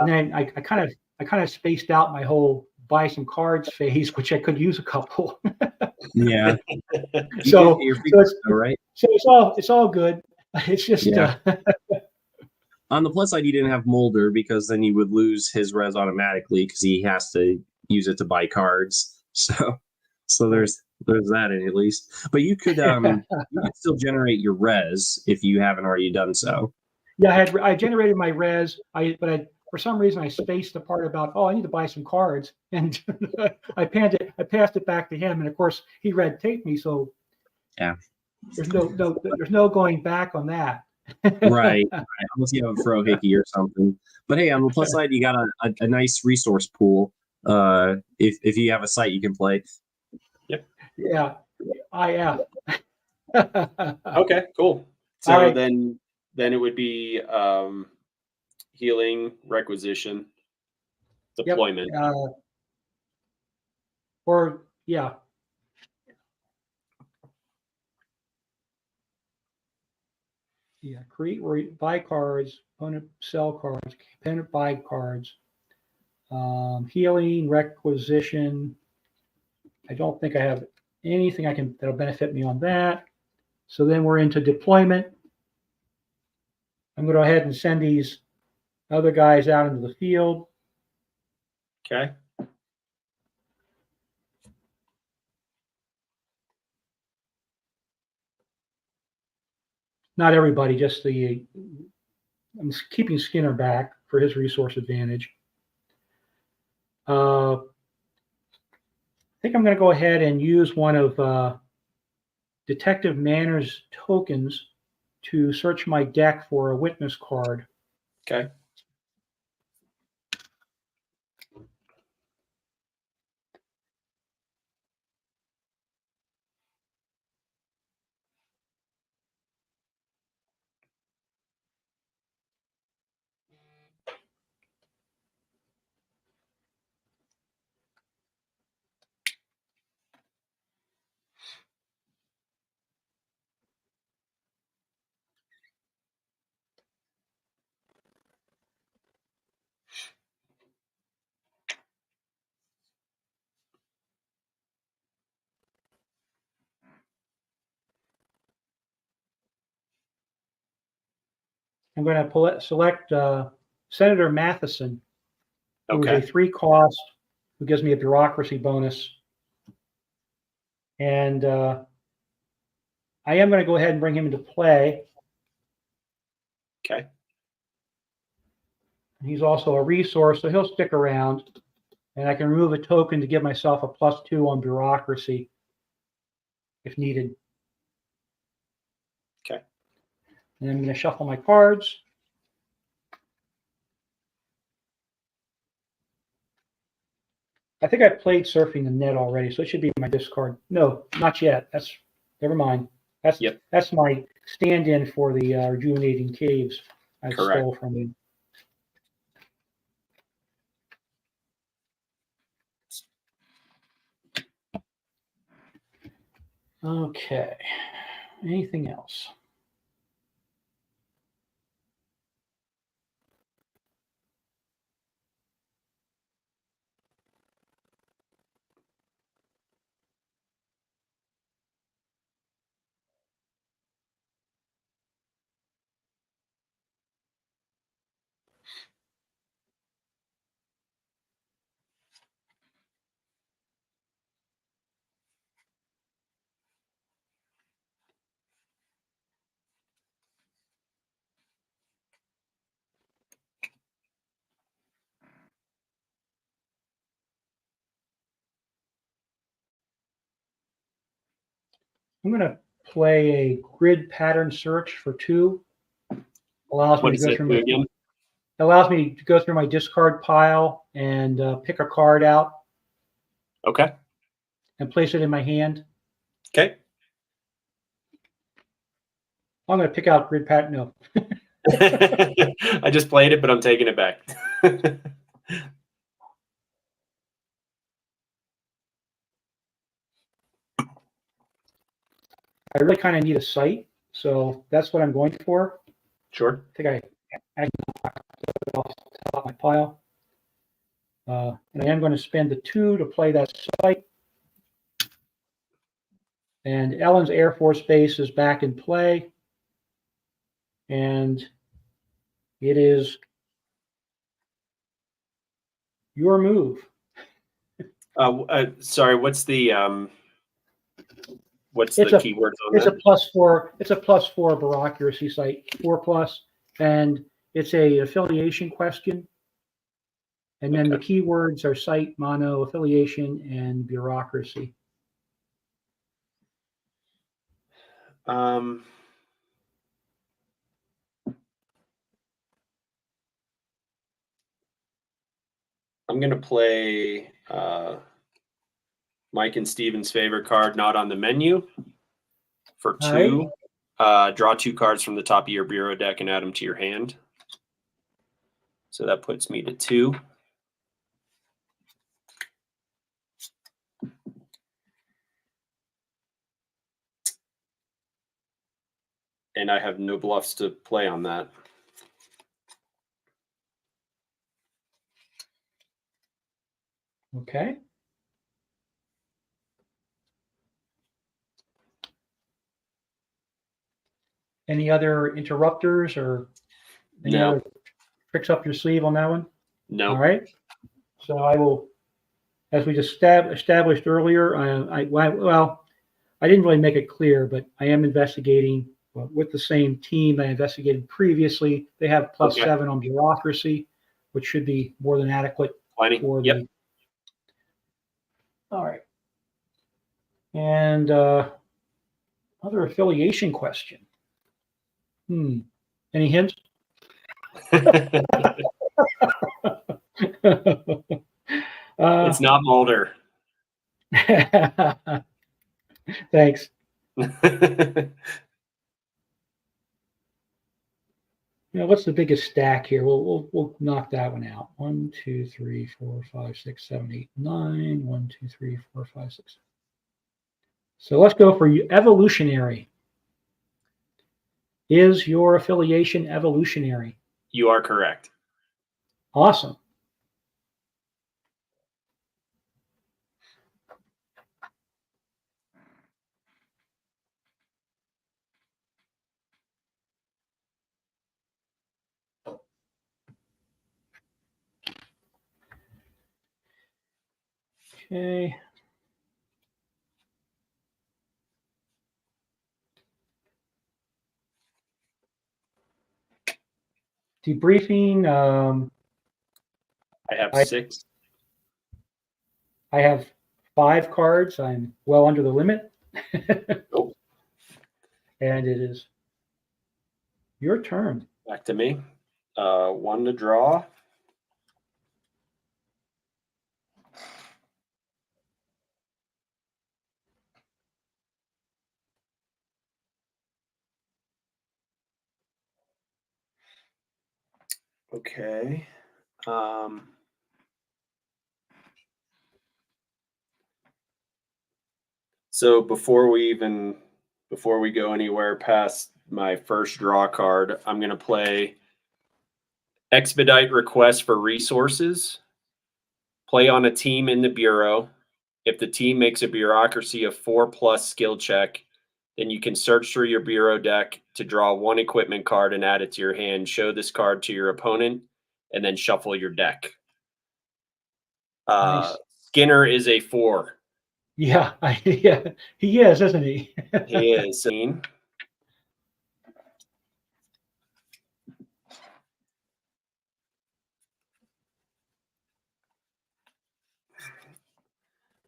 then I kind of spaced out my whole buy some cards phase, which I could use a couple. Yeah. so right. So it's all good. It's just on the plus side, you didn't have Molder because then you would lose his res automatically because he has to use it to buy cards. So there's that at least. But you could still generate your res if you haven't already done so. Yeah, I generated my res. For some reason I spaced the part about I need to buy some cards, and I passed it back to him, and of course he red taped me. So yeah, there's no going back on that. right. Unless you have a throw hickey or something. But hey, on the plus side, you got a nice resource pool. If you have a site you can play. Yep. Yeah. IF. Okay, cool. So right. then it would be healing, requisition, deployment. Yep. Yeah, create or buy cards, opponent sell cards, opponent buy cards, healing, requisition. I don't think I have anything that'll benefit me on that. So then we're into deployment. I'm going to go ahead and send these other guys out into the field. Okay. Not everybody, just I'm keeping Skinner back for his resource advantage. I think I'm going to go ahead and use one of Detective Manners' tokens to search my deck for a witness card. Okay. I'm going to select Senator Matheson, who is a 3-cost, who gives me a bureaucracy bonus. And I am going to go ahead and bring him into play. Okay. He's also a resource, so he'll stick around. And I can remove a token to give myself a +2 on bureaucracy if needed. Okay. And I'm going to shuffle my cards. I think I played Surfing the Net already, so it should be my discard. No, not yet. Never mind. That's my stand-in for the Rejuvenating Caves I stole from you. Okay. Anything else? I'm going to play a grid pattern search for 2. Allows me What to does go that through do my again? allows me to go through my discard pile and pick a card out Okay. and place it in my hand. Okay. I'm going to pick out grid pattern. No. I just played it, but I'm taking it back. I really kind of need a site, so that's what I'm going for. Sure. I think I actually knocked it off the top of my pile. And I am going to spend the 2 to play that site. And Ellen's Air Force Base is back in play. And it is your move. Sorry, what's the It's a keywords on It's a that? +4. It's a +4 bureaucracy site, 4+, and it's a affiliation question. And then the keywords are site, mono, affiliation, and bureaucracy. I'm going to play Mike and Steven's favorite card, not on the menu, for 2. Draw 2 cards from the top of your bureau deck and add them to your hand. So that puts me to 2. And I have no bluffs to play on that. Okay. Any other interrupters or any No. other tricks up your sleeve on that one? No. All right. So I will, as we just established earlier, I didn't really make it clear, but I am investigating with the same team I investigated previously. They have +7 on bureaucracy, which should be more than adequate for the. All right. And other affiliation question. Any hints? It's not Mulder. Thanks. What's the biggest stack here? We'll knock that one out. 1, 2, 3, 4, 5, 6, 7, 8, 9. 1, 2, 3, 4, 5, 6. So let's go for evolutionary. Is your affiliation evolutionary? You are correct. Awesome. Okay. Debriefing. I have 6. I have 5 cards. I'm well under the limit. Nope. And it is your turn. Back to me. 1 to draw. Okay. So before we go anywhere past my first draw card, I'm going to play Expedite Request for Resources. Play on a team in the bureau. If the team makes a bureaucracy of 4+ skill check, then you can search through your bureau deck to draw 1 equipment card and add it to your hand. Show this card to your opponent, and then shuffle your deck. Nice. Skinner is a 4. Yeah, yeah, he is, isn't he? He is. I'm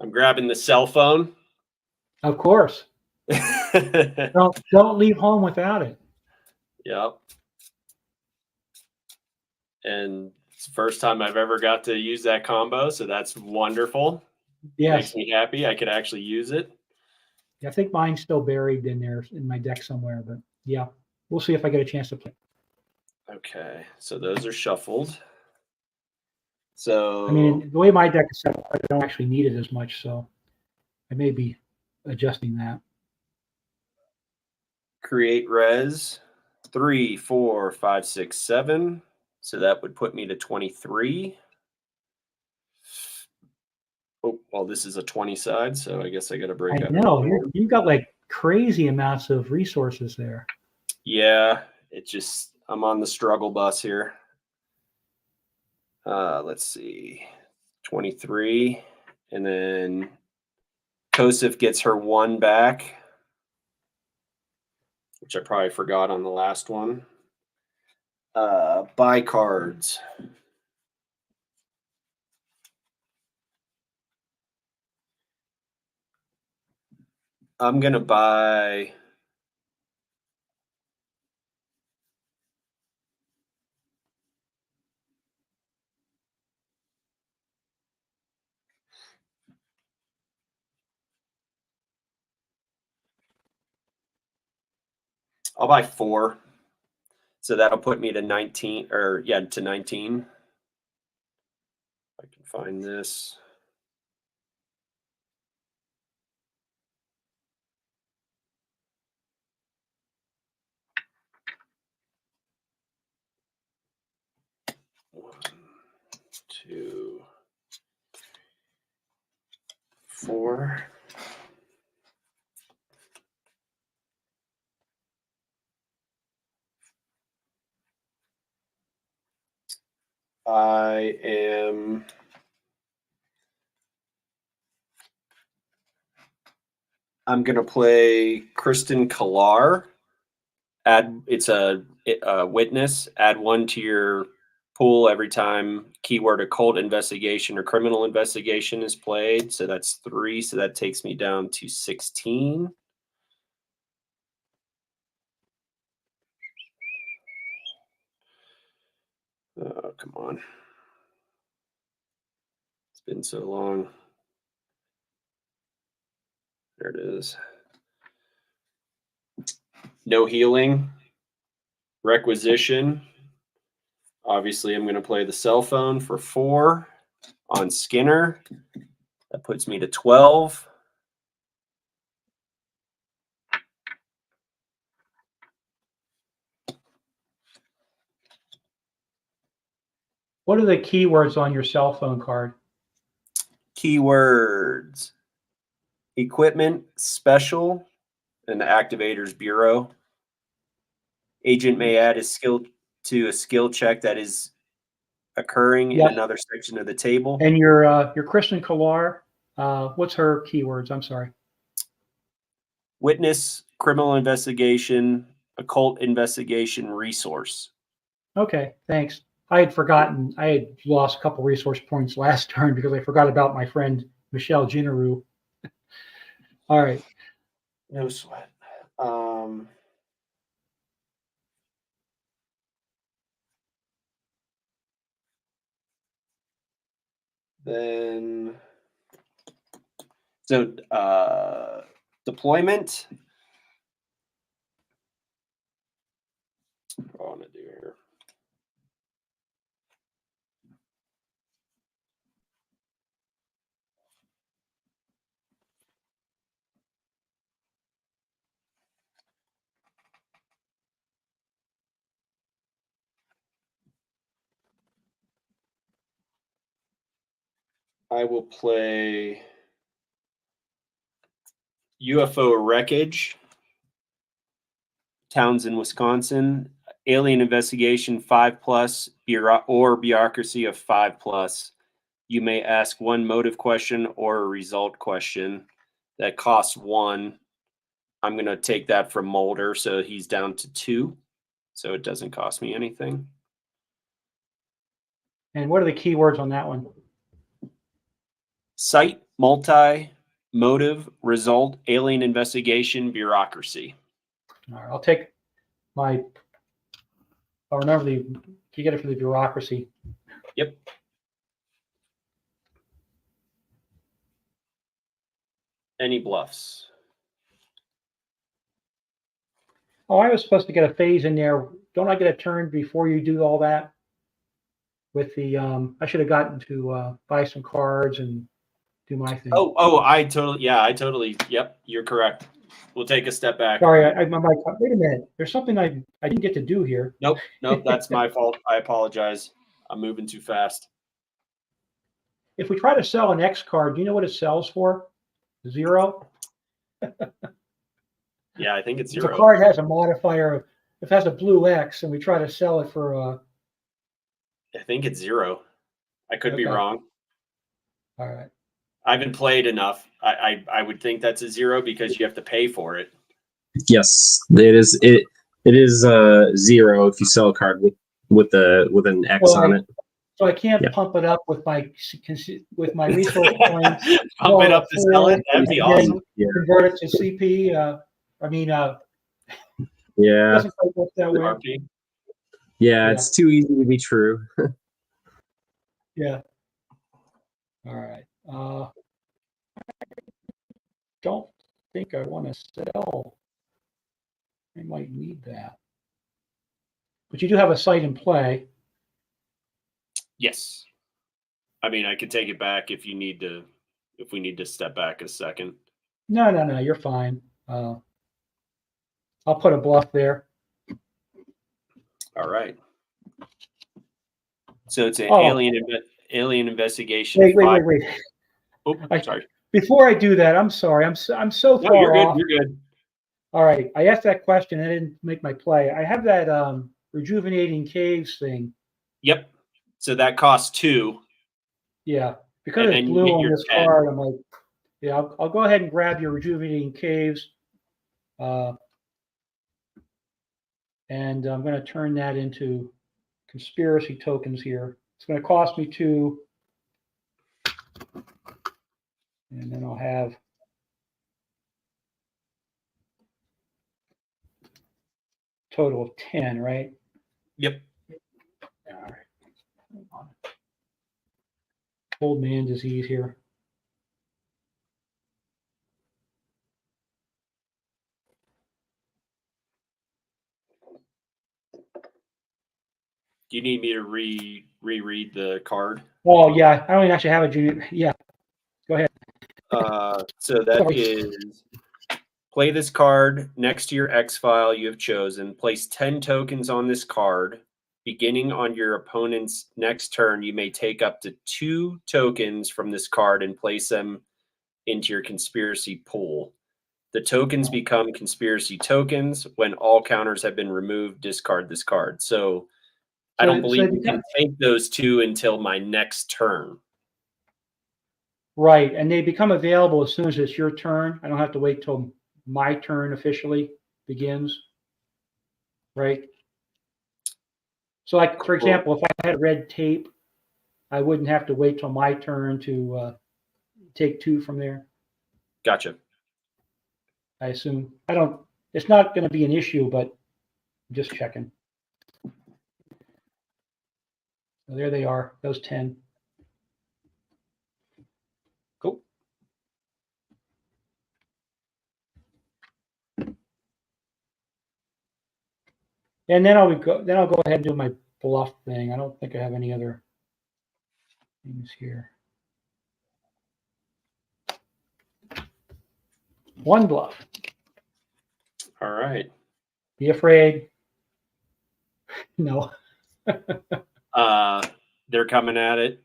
grabbing the cell phone. Of course. Don't leave home without it. Yep. And it's the first time I've ever got to use that combo, so that's wonderful. Yes. Makes me happy. I could actually use it. Yeah, I think mine's still buried in there in my deck somewhere, but yeah, we'll see if I get a chance to play. Okay, so those are shuffled. So I mean, the way my deck is set up, I don't actually need it as much, so I may be adjusting that. create res 3, 4, 5, 6, 7. So that would put me to 23. Oh, well, this is a 20 side, so I guess I got to break I out. know you've got like crazy amounts of resources there. Yeah, it just I'm on the struggle bus here. Let's see, 23, and then Kosif gets her 1 back, which I probably forgot on the last one. Buy cards. I'm gonna buy. I'll buy 4. So that'll put me to 19, or yeah, to 19. I can find this. One, 2, 4. I'm gonna play Kristen Kalar. It's a witness. Add 1 to your pool every time keyword occult investigation or criminal investigation is played. So that's 3. So that takes me down to 16. Oh, come on. It's been so long. There it is. No healing. Requisition. Obviously, I'm going to play the cell phone for 4 on Skinner. That puts me to 12. What are the keywords on your cell phone card? Keywords. Equipment, special, and the activators bureau. Agent may add a skill to a skill check that is occurring in another section of the table. And your Kristen Kalar, what's her keywords? I'm sorry. Witness, criminal investigation, occult investigation, resource. Okay, thanks. I had forgotten. I had lost a couple resource points last turn because I forgot about my friend Michelle Ginneru. All right. No sweat. Then, so deployment. What I want to do here. I will play UFO wreckage. Townsend, Wisconsin. Alien investigation 5+, or bureaucracy of 5+. You may ask 1 motive question or a result question that costs 1. I'm going to take that from Mulder, so he's down to 2. So it doesn't cost me anything. And what are the keywords on that one? Site, multi, motive, result, alien investigation, bureaucracy. All right, I'll take my. I'll remember you get it for the bureaucracy. Yep. Any bluffs? Oh, I was supposed to get a phase in there. Don't I get a turn before you do all that? With the I should have gotten to buy some cards and do my thing. I totally. Yep, you're correct. We'll take a step back. Sorry, I'm like, wait a minute. There's something I didn't get to do here. Nope, that's my fault. I apologize. I'm moving too fast. If we try to sell an X card, do you know what it sells for? 0? Yeah, I think it's If 0. a card has a modifier of, if it has a blue X and we try to sell it for I think it's 0. I could be Okay. wrong. Uh, all right. I haven't played enough. I would think that's a 0 because you have to pay for it. Yes, it is. It is 0 if you sell a card with an X Well, on it. So I can't Yeah. pump it up with my resource points. Pump it up to sell it. That'd be awesome. Yeah. Convert it to CP. Yeah. Doesn't quite work that way. RP. Yeah, it's too easy to be true. Yeah. All right. Don't think I want to sell. I might need that. But you do have a site in play. Yes. I mean, I could take it back if we need to step back a second. No, you're fine. I'll put a bluff there. All right. So it's an Oh. alien investigation. Wait. Oh, sorry. Before I do that, I'm sorry. I'm so No, far you're good. off. You're good. All right. I asked that question. I didn't make my play. I have that rejuvenating caves thing. Yep. So that costs 2. Yeah. Because And it's then you blue get on your this 10. card, I'm like, yeah, I'll go ahead and grab your rejuvenating caves. And I'm going to turn that into conspiracy tokens here. It's going to cost me 2. And then I'll have total of 10, right? Yep. All right. Hold on. Old man disease here. Do you need me to reread the card? Oh, yeah. I don't even actually have a junior. Yeah. Go ahead. So that Sorry. is play this card next to your X file you have chosen. Place 10 tokens on this card. Beginning on your opponent's next turn, you may take up to 2 tokens from this card and place them into your conspiracy pool. The tokens become conspiracy tokens. When all counters have been removed, discard this card. So I don't believe you can take those 2 until my next turn. Right. And they become available as soon as it's your turn. I don't have to wait till my turn officially begins. Right. So, like, for example, if I had red tape, I wouldn't have to wait till my turn to take 2 from there. Gotcha. I assume. It's not going to be an issue, but I'm just checking. So there they are, those 10. Cool. And then I'll go ahead and do my bluff thing. I don't think I have any other things here. 1 bluff. All right. Be afraid. No. They're coming at it.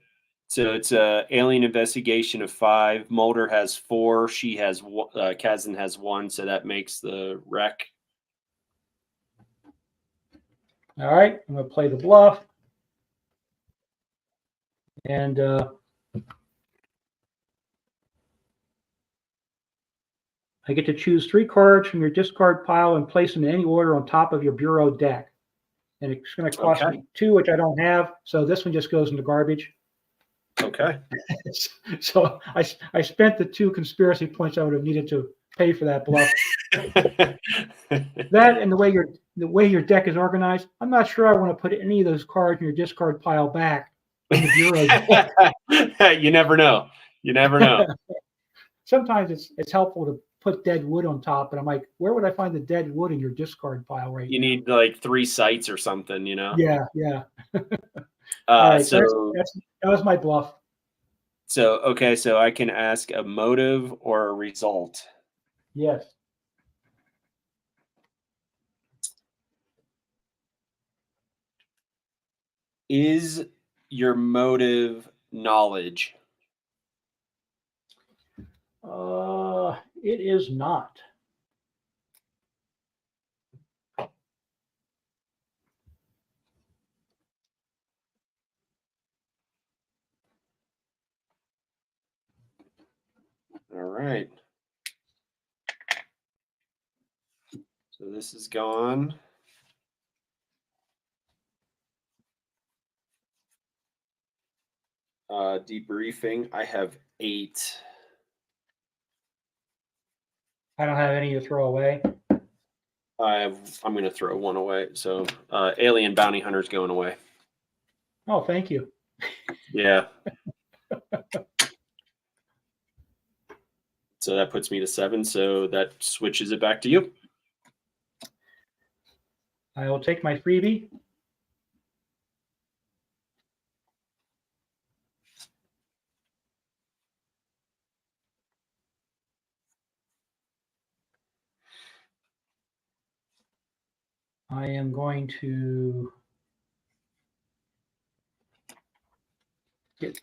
So it's a alien investigation of 5. Mulder has 4. She has Kazan has 1. So that makes the wreck. All right. I'm going to play the bluff. And I get to choose 3 cards from your discard pile and place them in any order on top of your bureau deck. And it's going to cost me 2, which I don't have. So this one just goes in the garbage. Okay. So I spent the 2 conspiracy points I would have needed to pay for that bluff. That and the way your deck is organized, I'm not sure I want to put any of those cards in your discard pile back in the bureau. You never know. You never know. Sometimes it's helpful to put dead wood on top, but I'm like, where would I find the dead wood in your discard pile right You now? need like 3 sites or something, you know? Yeah. All right, So that was my bluff. so okay, so I can ask a motive or a result. Yes. Is your motive knowledge? It is not. All right. So this is gone. Debriefing. I have 8. I don't have any to throw away. I'm going to throw 1 away. So Alien Bounty Hunter's going away. Oh, thank you. Yeah. So that puts me to 7. So that switches it back to you. I will take my freebie. I am going to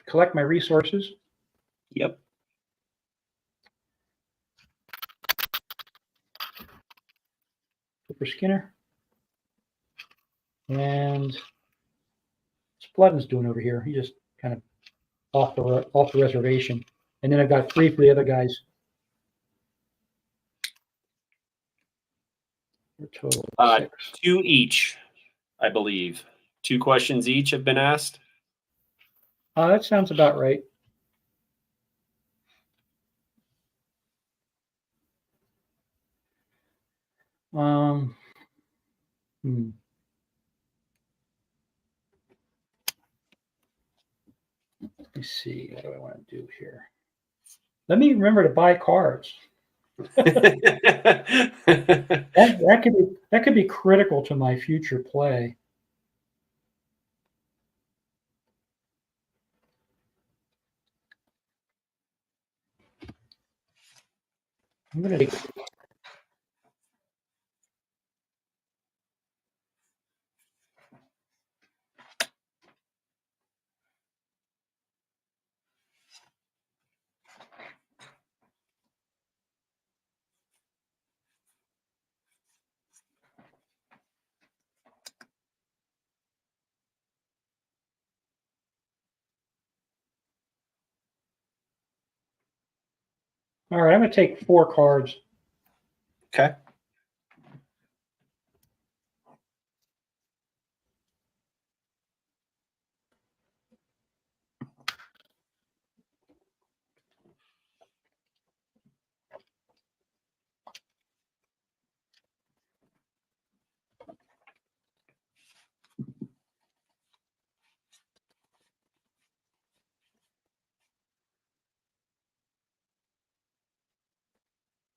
collect my resources. Yep. For Skinner. And what's Blevins doing over here? He just kind of off the reservation. And then I've got 3 for the other guys. A total of 6. 2 each, I believe. 2 questions each have been asked. That sounds about right. Let me see. What do I want to do here? Let me remember to buy cards. That could be critical to my future play. I'm going to. All right, I'm going to take 4 cards. Okay.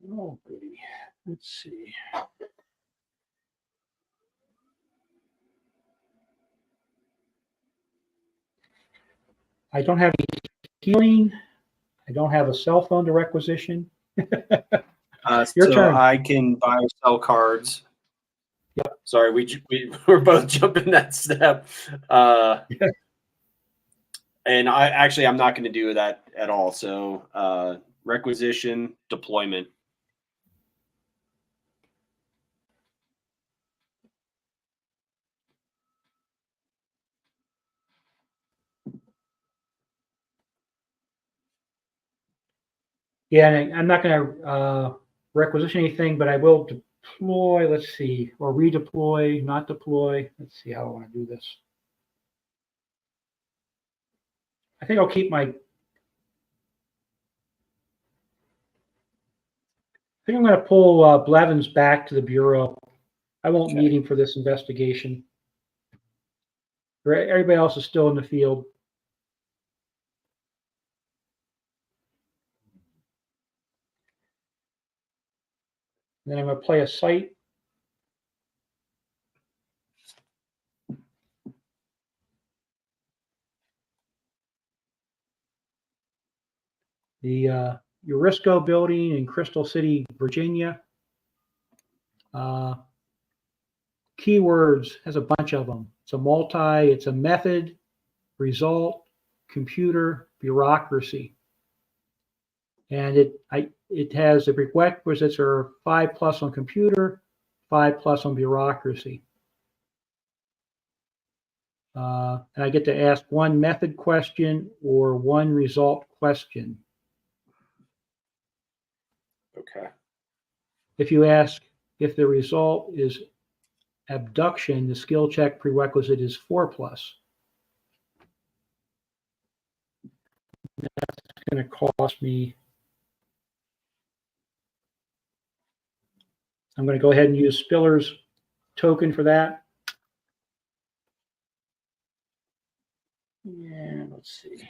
Oh, goody. Let's see. I don't have any healing. I don't have a cell phone to requisition. Your turn. I can buy or sell cards. Yep. Sorry, we're both jumping that step. And I'm not going to do that at all. So requisition, deployment. Yeah, and I'm not going to requisition anything, but I will deploy, let's see, or redeploy, not deploy. Let's see how I want to do this. I think I'll keep my. I think I'm going to pull Blevins back to the bureau. I won't need him for this investigation. Everybody else is still in the field. And then I'm going to play a site. The Eurisco building in Crystal City, Virginia. Keywords has a bunch of them. It's a method, result, computer, bureaucracy. And it has the prerequisites are 5+ on computer, 5+ on bureaucracy. And I get to ask one method question or one result question. Okay. If you ask if the result is abduction, the skill check prerequisite is 4+. That's going to cost me. I'm going to go ahead and use Spiller's token for that. Yeah, let's see.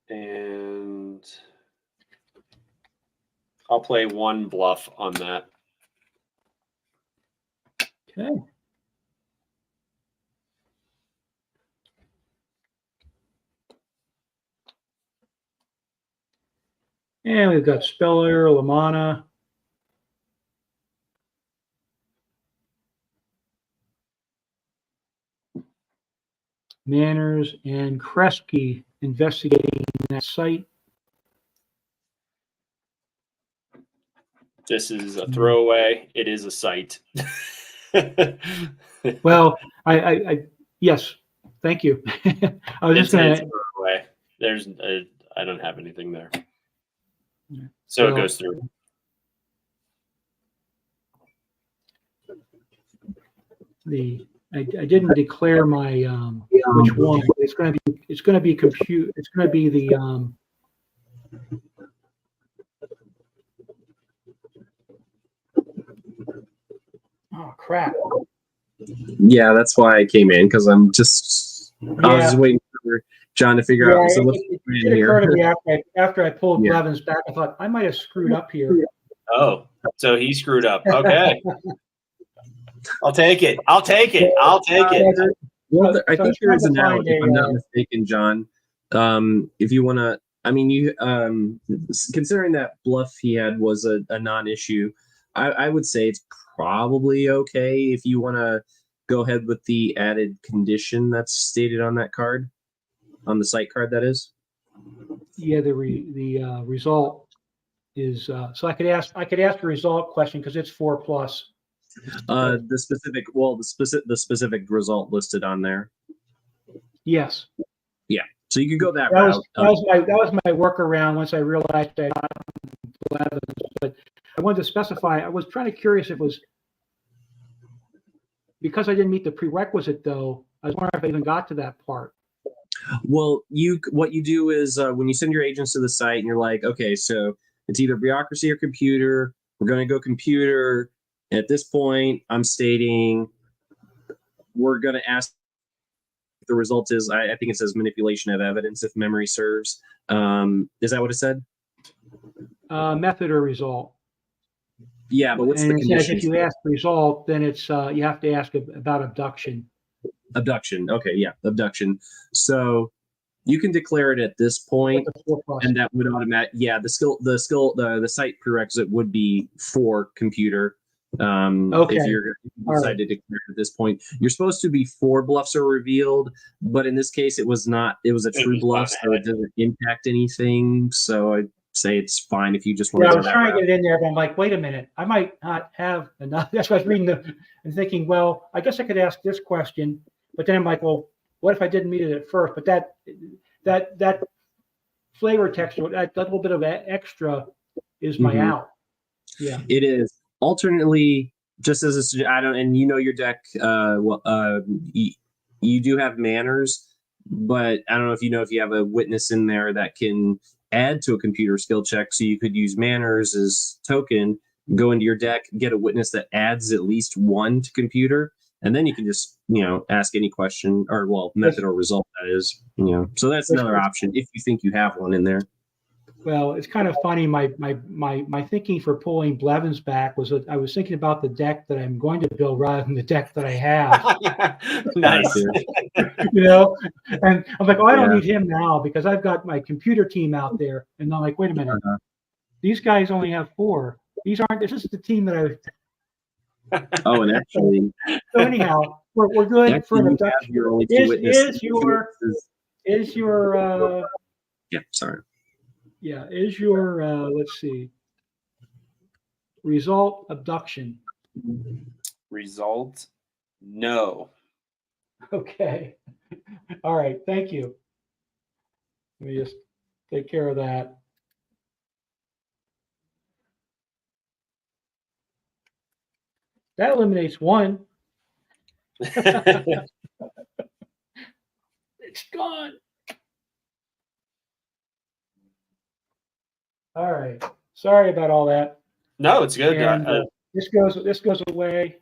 And I'll play one bluff on that. Okay. And we've got Spiller, Lamanna. Manners and Kresge investigating that site. This is a throwaway. It is a site. Well, I yes, thank you. I was just going to. There's, I don't have anything there. So it goes through. I didn't declare my which one. It's going to be compute. It's going to be the oh crap. Yeah, that's why I came in, because I was just waiting for John to figure out. So it occurred to me after I pulled Blevins back. I thought I might have screwed up here. Oh, so he screwed up. Okay. I'll take it. Well, I think there is an out, if I'm not mistaken, John. If you want to, I mean, you considering that bluff he had was a non-issue, I would say it's probably okay if you want to go ahead with the added condition that's stated on that card, on the site card, that is. Yeah, the result is so I could ask a result question because it's 4+. The specific result listed on there. Yes. Yeah. So you could go that route. That was my workaround once I realized that. But I wanted to specify. I was trying to curious if it was because I didn't meet the prerequisite though. I was wondering if I even got to that part. Well, what you do is when you send your agents to the site and you're like, okay, so it's either bureaucracy or computer. We're going to go computer. At this point, I'm stating we're going to ask if the result is, I think it says manipulation of evidence, if memory serves. Is that what it said? Method or result. Yeah, but what's the condition? If you ask result, then it's you have to ask about abduction. Abduction. Okay, yeah, abduction. So you can declare it at this point, and that would automatic. Yeah, the site prerequisite would be for computer. Okay. If you're decided to declare at this point, you're supposed to be 4 bluffs are revealed, but in this case, it was not. It was a true bluff, so it doesn't impact anything. So I'd say it's fine if you just want to. Yeah, I was trying to get it in there, but I'm like, wait a minute, I might not have enough. That's why I was reading and thinking, well, I guess I could ask this question, but then I'm like, well, what if I didn't meet it at first? But that flavor text, that little bit of extra is my out. Yeah, it is. Alternately, just as a, I don't, and you know your deck you do have manners, but I don't know if you have a witness in there that can add to a computer skill check. So you could use manners as token, go into your deck, get a witness that adds at least 1 to computer, and then you can just ask any question or method or result that is. So that's another option if you think you have one in there. Well, it's kind of funny. My thinking for pulling Blevins back was that I was thinking about the deck that I'm going to build rather than the deck that I have. Nice. And I'm like, oh, I don't need him now because I've got my computer team out there. And I'm like, wait a minute, these guys only have 4. This is the team that I. Oh, and actually. So anyhow, we're good for an abduction. Is your yeah, sorry. Yeah, is your let's see. Result abduction. Result, no. Okay. All right. Thank you. Let me just take care of that. That eliminates 1. It's gone. All right. Sorry about all that. No, it's good. And, this goes away.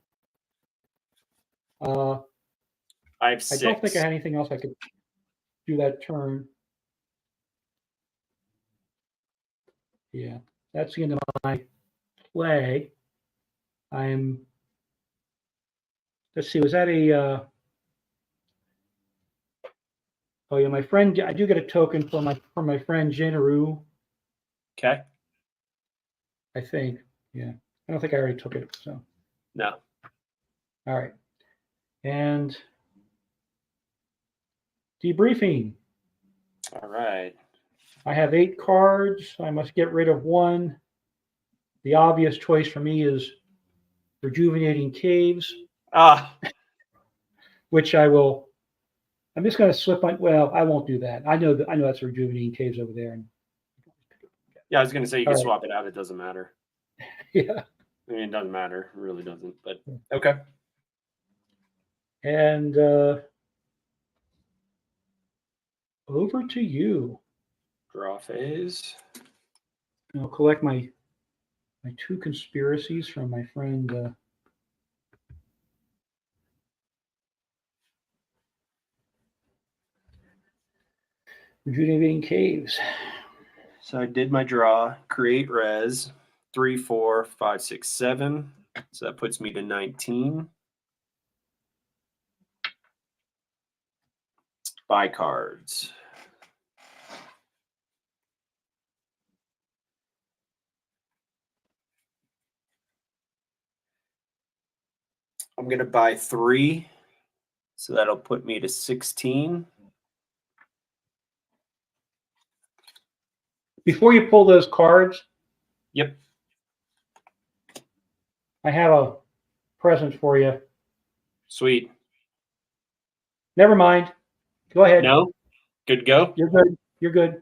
I have 6. I don't think I had anything else I could do that turn. Yeah, that's the end of my play. Let's see, was that a oh yeah, my friend, I do get a token from my friend Jinaru. Okay. I think. Yeah. I don't think I already took it, so. No. All right. And debriefing. All right. I have 8 cards. I must get rid of 1. The obvious choice for me is Rejuvenating Caves. Which I will. I'm just going to slip on. Well, I won't do that. I know that's Rejuvenating Caves over there. Yeah, I was going to say you can swap it out. It doesn't matter. Yeah. I mean, it doesn't matter. It really doesn't. But okay. And over to you. Draw phase. I'll collect my 2 conspiracies from my friend. Rejuvenating Caves. So I did my draw, create res, 3, 4, 5, 6, 7. So that puts me to 19. Buy cards. I'm going to buy 3. So that'll put me to 16. Before you pull those cards, Yep. I have a present for you. Sweet. Never mind. Go ahead. No? Good to go? You're good. You're good.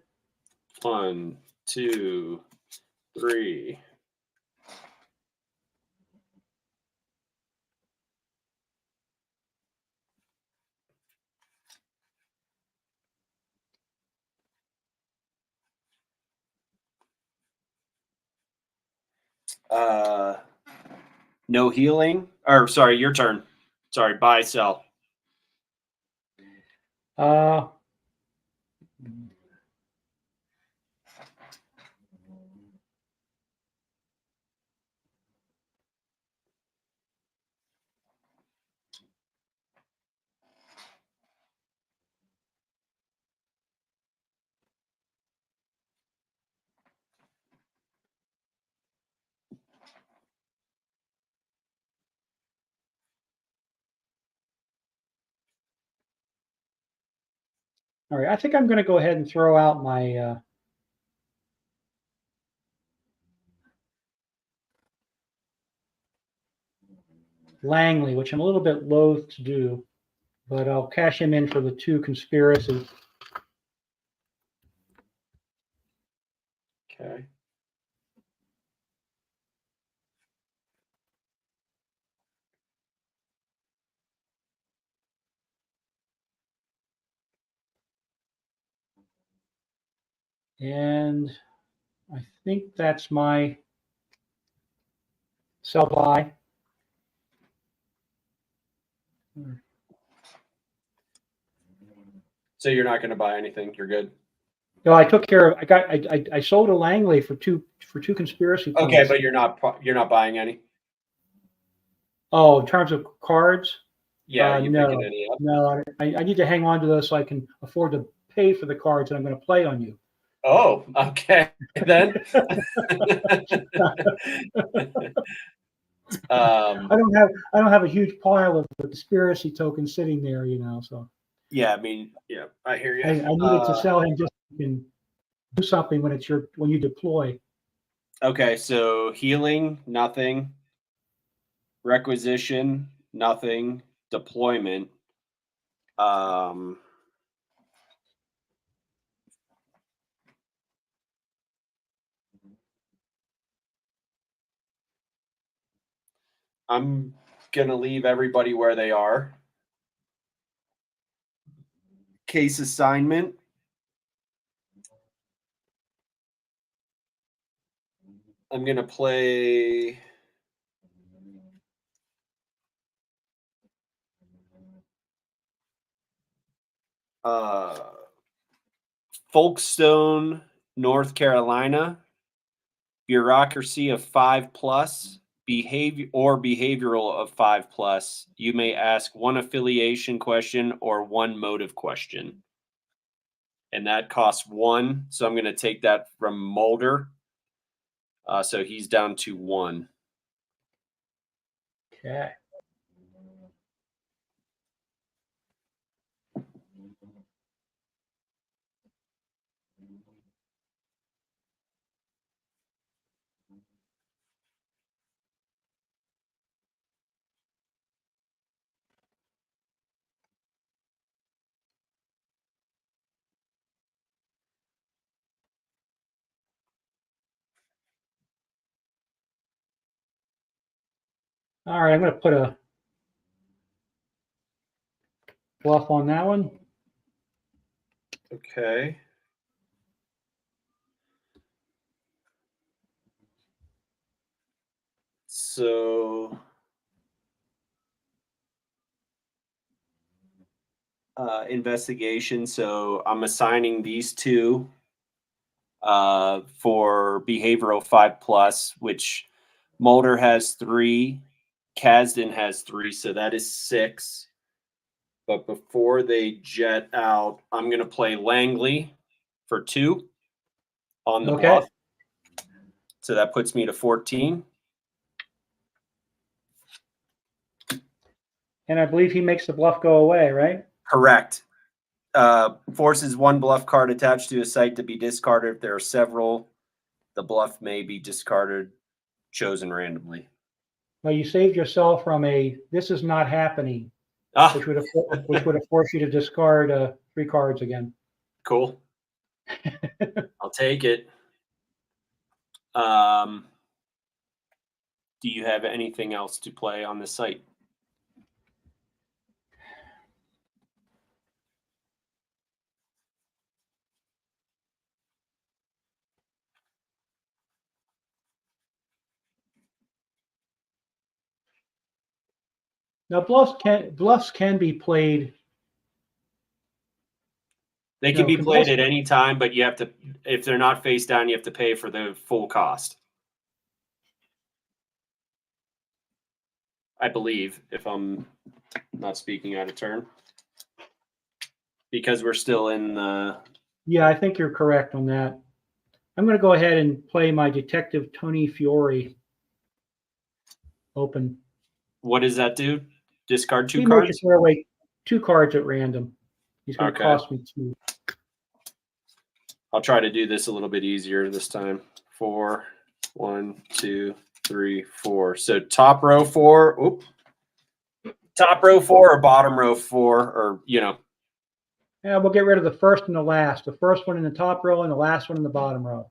1, 2, 3. No healing. Or sorry, your turn. Sorry, buy, sell. All right. I think I'm going to go ahead and throw out my Langley, which I'm a little bit loath to do, but I'll cash him in for the 2 conspiracies. Okay. And I think that's my sell buy. So you're not going to buy anything. You're good. No, I took care of. I sold a Langley for two conspiracy points. Okay, but you're not buying any. Oh, in terms of cards? Yeah, you no, picking any up? no. I need to hang on to those so I can afford to pay for the cards that I'm going to play on you. Oh, okay. Then I don't have a huge pile of conspiracy tokens sitting there, So yeah, I mean, yeah, I hear you. I needed to sell him just so you can do something when you deploy. Okay, so healing, nothing. Requisition, nothing. Deployment. I'm gonna leave everybody where they are. Case assignment. I'm gonna play Folkestone, North Carolina. Bureaucracy of 5+, behavioral of 5+. You may ask one affiliation question or one motive question. And that costs 1. So I'm going to take that from Mulder. So he's down to 1. Okay. All right, I'm going to put a bluff on that one. Okay. So investigation. So I'm assigning these two for behavioral 5+, which Mulder has 3, Kasdan has 3, so that is 6. But before they jet out, I'm going to play Langley for 2 on the bluff. So that puts me to 14. And I believe he makes the bluff go away, right? Correct. Forces 1 bluff card attached to a site to be discarded. If there are several, the bluff may be discarded, chosen randomly. Well, you saved yourself from this is not happening, which would have forced you to discard 3 cards again. Cool. I'll take it. Do you have anything else to play on the site? Now bluffs can be played. They can be played at any time, but you have to, if they're not face down, you have to pay for the full cost. I believe, if I'm not speaking out of turn. Because we're still in the... Yeah, I think you're correct on that. I'm going to go ahead and play my Detective Tony Fiore. Open. What does that do? Discard 2 he cards? Makes it throw away 2 cards at random. He's going to cost me 2. I'll try to do this a little bit easier this time. 4, 1, 2, 3, 4. So top row 4. Oop. Top row 4 or bottom row 4, or Yeah, we'll get rid of the first and the last. The first one in the top row and the last one in the bottom row.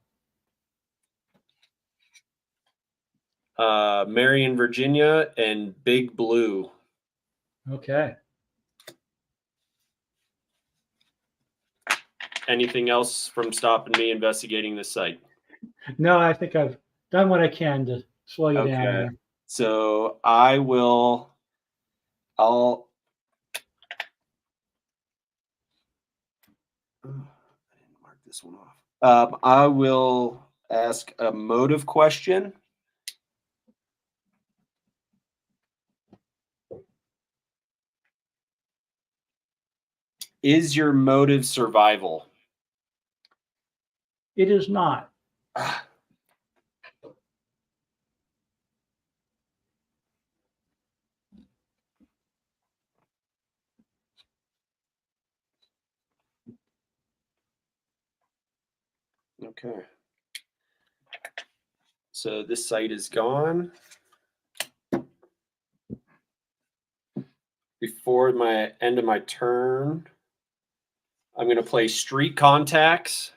Marion, Virginia, and Big Blue. Okay. anything else from stopping me investigating this site? No, I think I've done what I can to slow you down Okay. here. So I'll I didn't mark this one off. I will ask a motive question. Is your motive survival? It is not. Okay. So this site is gone. Before my end of my turn, I'm going to play Street Contacts.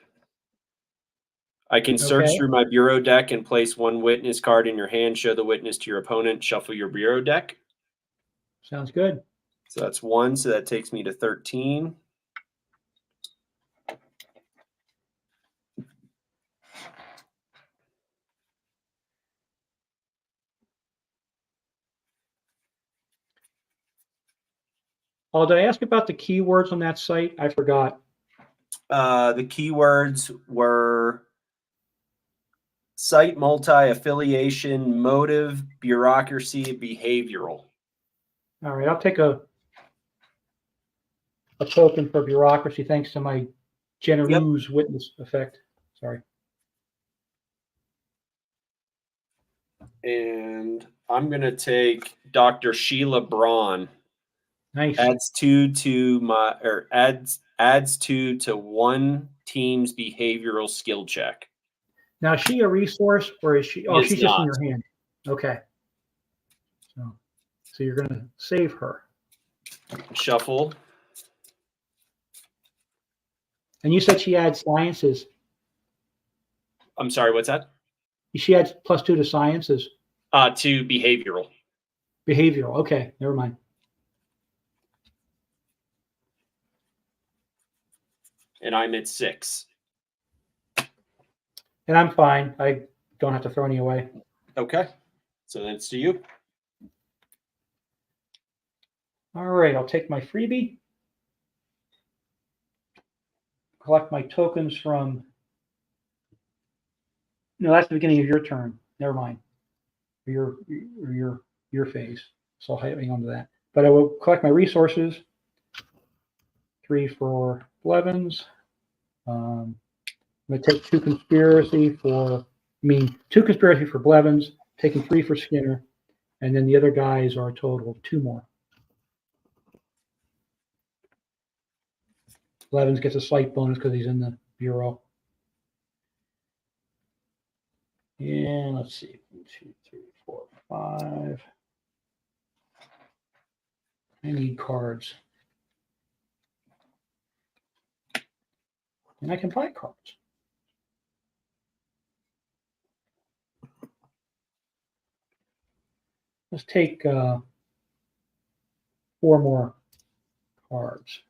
I can search Okay. through my bureau deck and place one witness card in your hand, show the witness to your opponent, shuffle your bureau deck. Sounds good. So that's 1, so that takes me to 13. Oh, did I ask about the keywords on that site? I forgot. The keywords were site multi-affiliation, motive, bureaucracy, behavioral. All right, I'll take a token for bureaucracy thanks to my generous witness effect. Sorry. And I'm going to take Dr. Sheila Braun. Nice. Adds 2 to my, or adds 2 to one team's behavioral skill check. Now, is she a resource or is she? Oh, she's just in your hand. Okay. So you're going to save her. Shuffle. And you said she adds sciences. I'm sorry, what's that? She adds +2 to sciences. To behavioral. Behavioral. Okay, never mind. And I'm at 6. And I'm fine. I don't have to throw any away. Okay. So then it's to you. All right, I'll take my freebie. Collect my tokens from. No, that's the beginning of your turn. Never mind. Your phase. So I'll hang on to that. But I will collect my resources. 3 for Blevins. I'm going to take 2 conspiracy for. I mean, 2 conspiracy for Blevins. Taking 3 for Skinner, and then the other guys are a total of 2 more. Blevins gets a slight bonus because he's in the bureau. And let's see, 1, 2, 3, 4, 5. I need cards. And I can buy cards. Let's take 4 more cards.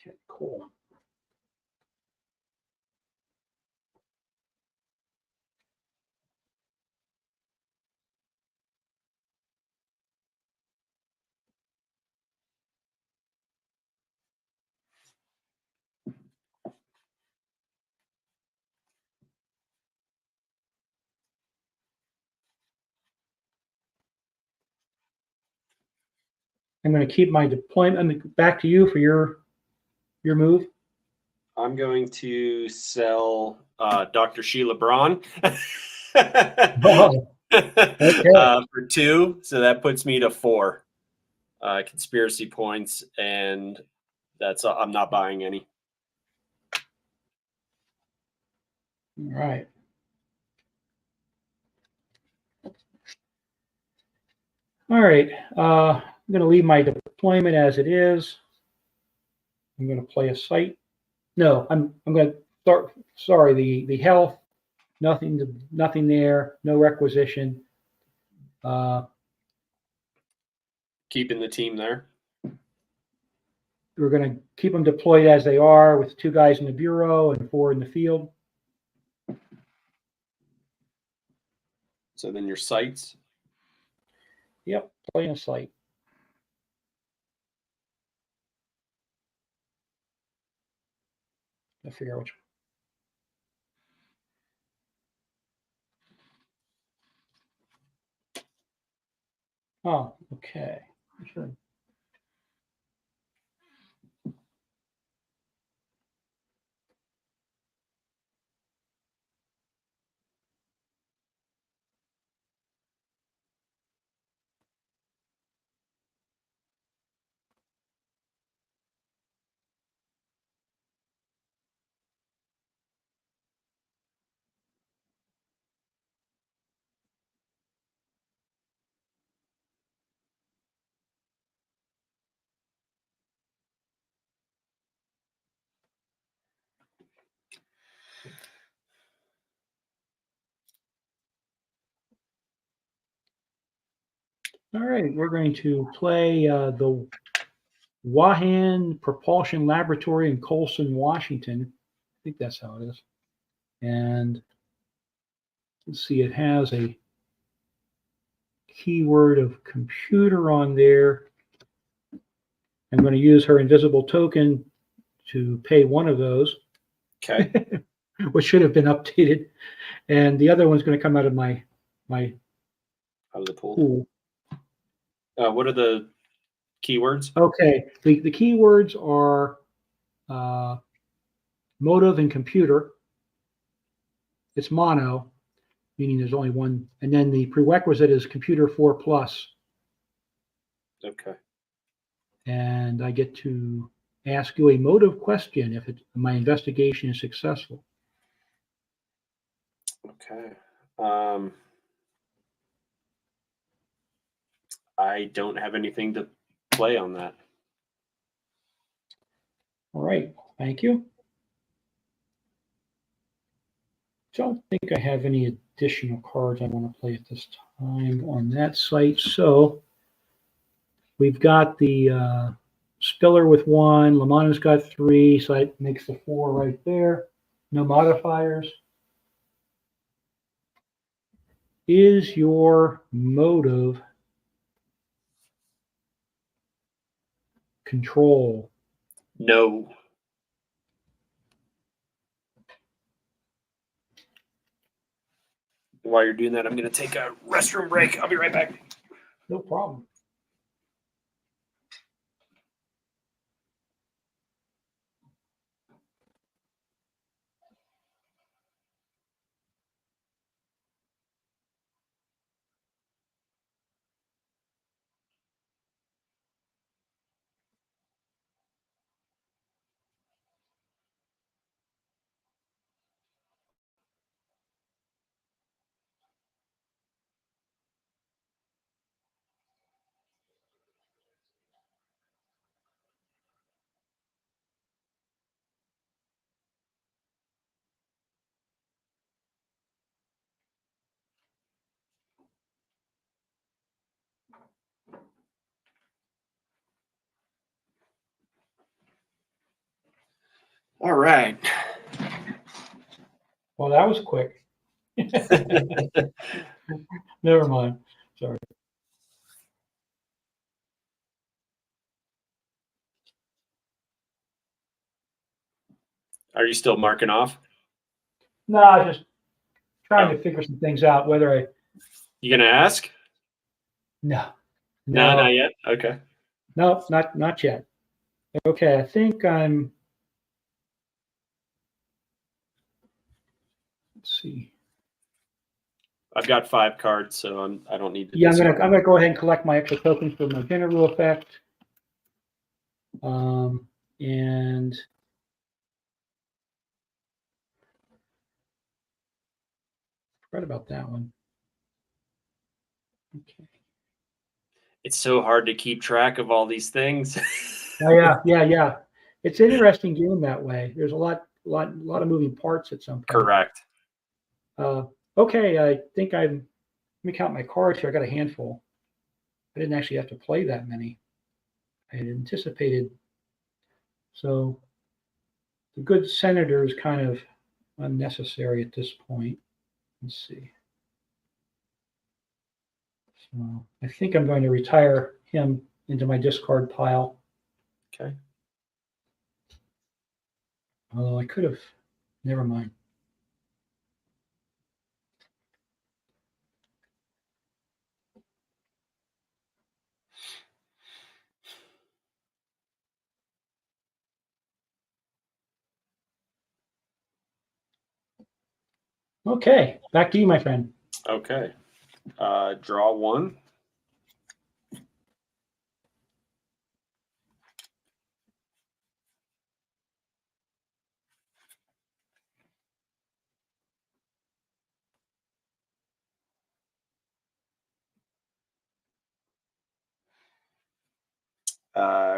Okay, cool. I'm going to keep my deployment. Back to you for your move. I'm going to sell Dr. Sheila Braun Oh, okay. for 2. So that puts me to 4 conspiracy points, and that's I'm not buying any. All right. All right. I'm going to leave my deployment as it is. I'm going to play a site. No, I'm going to start. Sorry, the health. Nothing there. No requisition. Keeping the team there. We're going to keep them deployed as they are, with 2 guys in the bureau and 4 in the field. So then your sites. Yep, playing a site. I figure out which. Oh, okay. Sure. All right, we're going to play the Wahan Propulsion Laboratory in Colson, Washington. I think that's how it is. And let's see, it has a keyword of computer on there. I'm going to use her invisible token to pay one of those. Okay. Which should have been updated. And the other one's going to come out of my Out of the pool. pool. What are the keywords? Okay, the keywords are motive and computer. It's mono, meaning there's only one. And then the prerequisite is computer 4+. Okay. And I get to ask you a motive question if my investigation is successful. Okay. I don't have anything to play on that. All right, thank you. Don't think I have any additional cards I want to play at this time on that site. So we've got the Spiller with 1. Lamana's got 3, so that makes the 4 right there. No modifiers. Is your motive control? No. While you're doing that, I'm going to take a restroom break. I'll be right back. No problem. All right. Well, that was quick. Never mind. Sorry. Are you still marking off? No, just trying to figure some things out. Whether I You going to ask? no, No, not yet. Okay. no, not yet. Okay, I think I'm Let's see. I've got 5 cards, so I don't need to. Yeah, I'm gonna go ahead and collect my extra tokens for my general effect. And forgot about that one. Okay. It's so hard to keep track of all these things. Oh, yeah. It's an interesting game that way. There's a lot of moving parts at some point. Correct. Okay, I think let me count my cards here. I got a handful. I didn't actually have to play that many. I had anticipated. So the good senator is kind of unnecessary at this point. Let's see. So I think I'm going to retire him into my discard pile. Okay. Although I could have, never mind. Okay, back to you, my friend. Okay. Draw 1.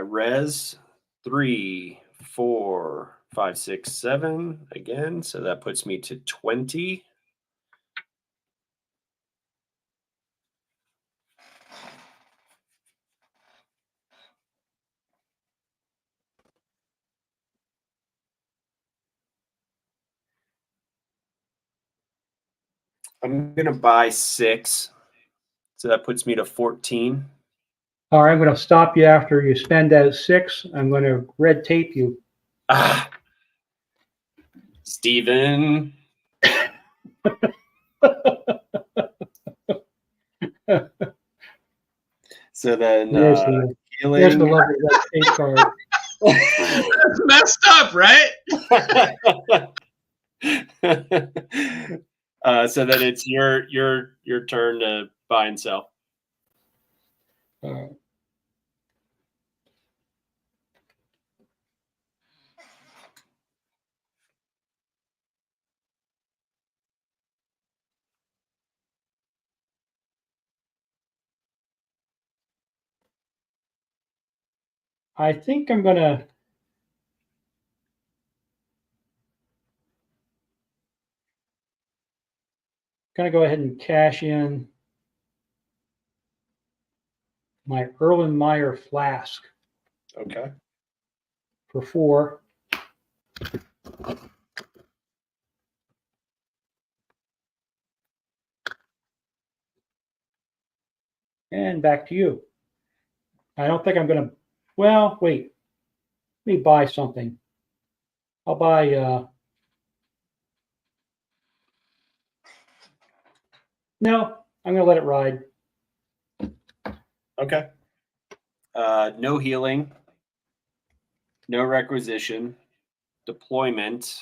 Res 3, 4, 5, 6, 7 again. So that puts me to 20. I'm going to buy 6. So that puts me to 14. All right, I'm going to stop you after you spend that 6. I'm going to red tape you. Steven. So then There's healing. the lovely red tape card. That's messed up, right? So then it's your turn to buy and sell. All right. I think I'm gonna go ahead and cash in my Erlenmeyer flask Okay. for 4. And back to you. I don't think I'm gonna. Well, wait. Let me buy something. I'll buy. No, I'm gonna let it ride. Okay. No healing. No requisition. Deployment.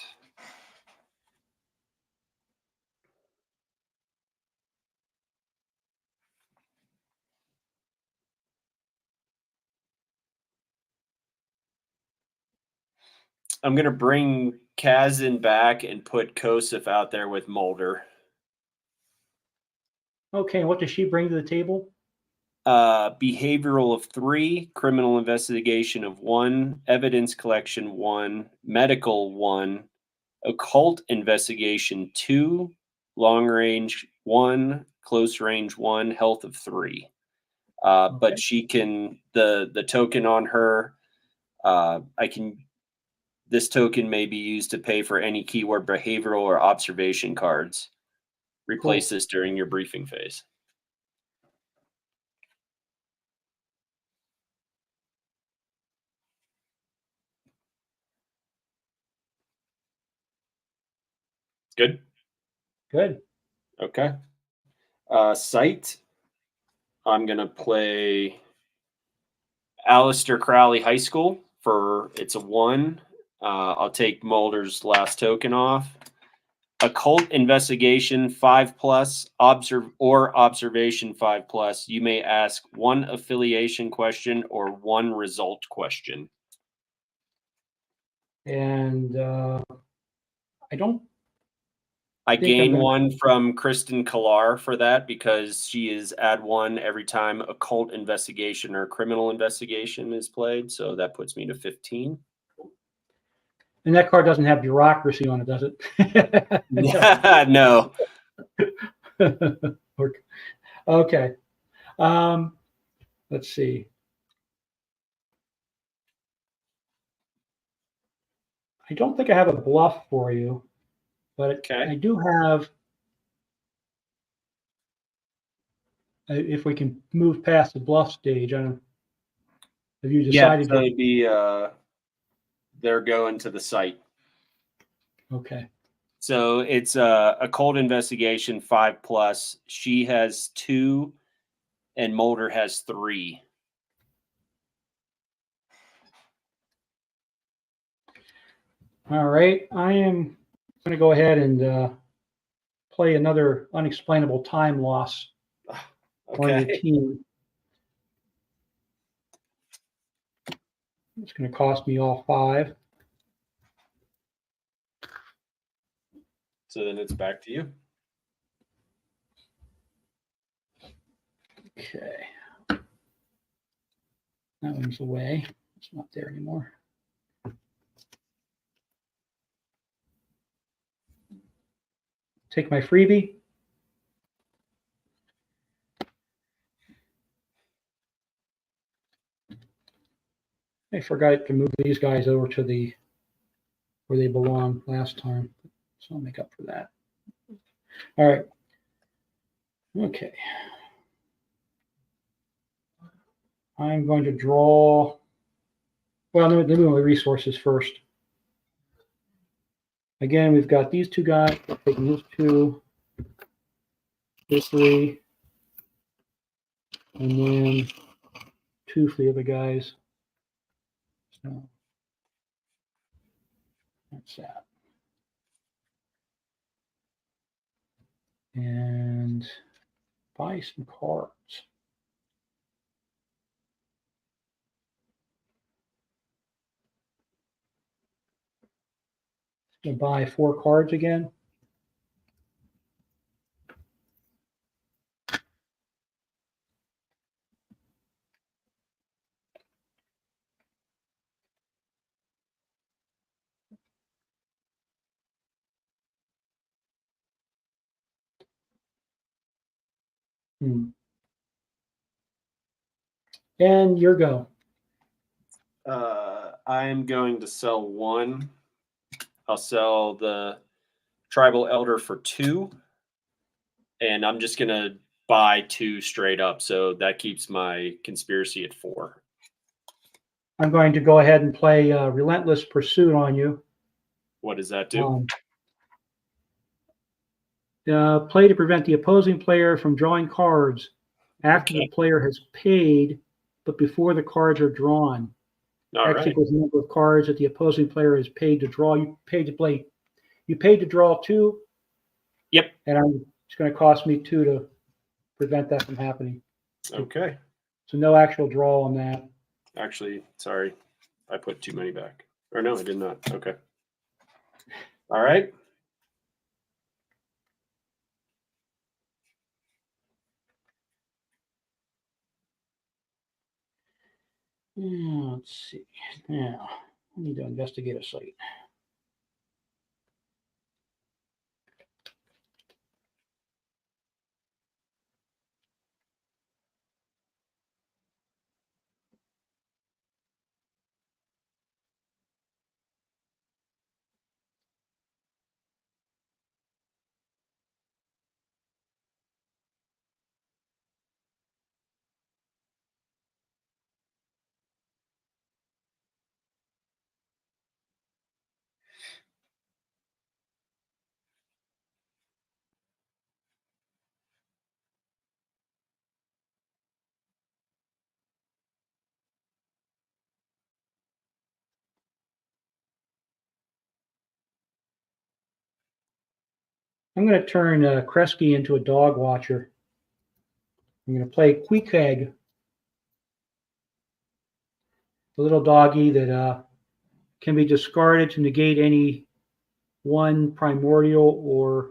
I'm going to bring Kazin back and put Kosef out there with Mulder. Okay, and what does she bring to the table? Behavioral of 3, criminal investigation of 1, evidence collection 1, medical 1, occult investigation 2, long range 1, close range 1, health of 3. But she can the token on her. This token may be used to pay for any keyword behavioral or observation cards. Replace this during your briefing phase. Good. Good. Okay. Site. I'm going to play Alistair Crowley High School for it's a 1. I'll take Mulder's last token off. Occult Investigation 5+, Observation 5+. You may ask one affiliation question or one result question. And I don't. I think I'm gain gonna- one from Kristen Kalar for that because she is add one every time Occult Investigation or Criminal Investigation is played. So that puts me to 15. And that card doesn't have bureaucracy on it, does it? No. Okay. Let's see. I don't think I have a bluff for you, but Okay. I do have. If we can move past the bluff stage, I don't. Have you Yeah, decided? so it'd be they're going to the site. Okay. So it's a Occult Investigation 5+. She has 2, and Mulder has 3. All right. I am going to go ahead and play another unexplainable time loss on your Okay. team. It's going to cost me all 5. So then it's back to you. Okay. That one's away. It's not there anymore. Take my freebie. I forgot to move these guys over to the where they belong last time. So I'll make up for that. All right. Okay. I'm going to draw. Well, let me do the resources first. Again, we've got these 2 guys. I'm taking these 2, this 3, and then 2 for the other guys. So that's that. And buy some cards. Gonna buy 4 cards again. And your go. I'm going to sell 1. I'll sell the Tribal Elder for 2. And I'm just going to buy 2 straight up. So that keeps my conspiracy at 4. I'm going to go ahead and play Relentless Pursuit on you. What does that do? Play to prevent the opposing player from drawing cards after the player has paid, but before the cards are drawn. All X right. equals the number of cards that the opposing player has paid to draw. You paid to play. You paid to draw 2. Yep. And it's going to cost me 2 to prevent that from happening. Okay. So no actual draw on that. Actually, sorry. I put too many back. Or no, I did not. Okay. All right. Let's see. Now, I need to investigate a site. I'm going to turn Kresge into a dog watcher. I'm going to play Queequeg, the little doggy that can be discarded to negate any one primordial or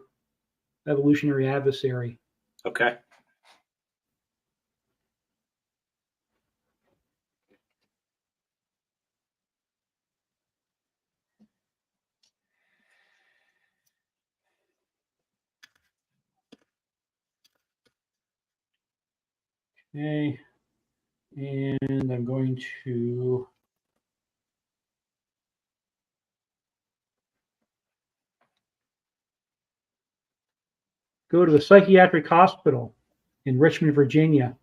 evolutionary adversary. Okay. Okay. And I'm going to go to the psychiatric hospital in Richmond, Virginia.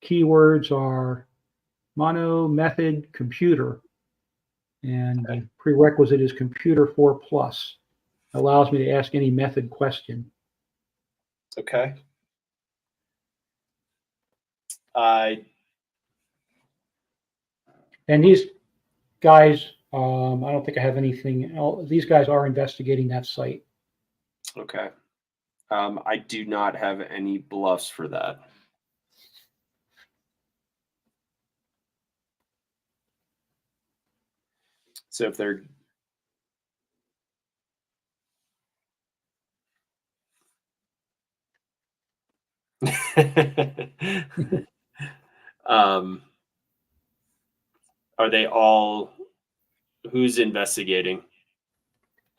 Keywords are mono, method, computer. And the prerequisite is computer 4+. Allows me to ask any method question. Okay. And these guys, I don't think I have anything else. These guys are investigating that site. Okay. I do not have any bluffs for that. So if they're are they all, who's investigating?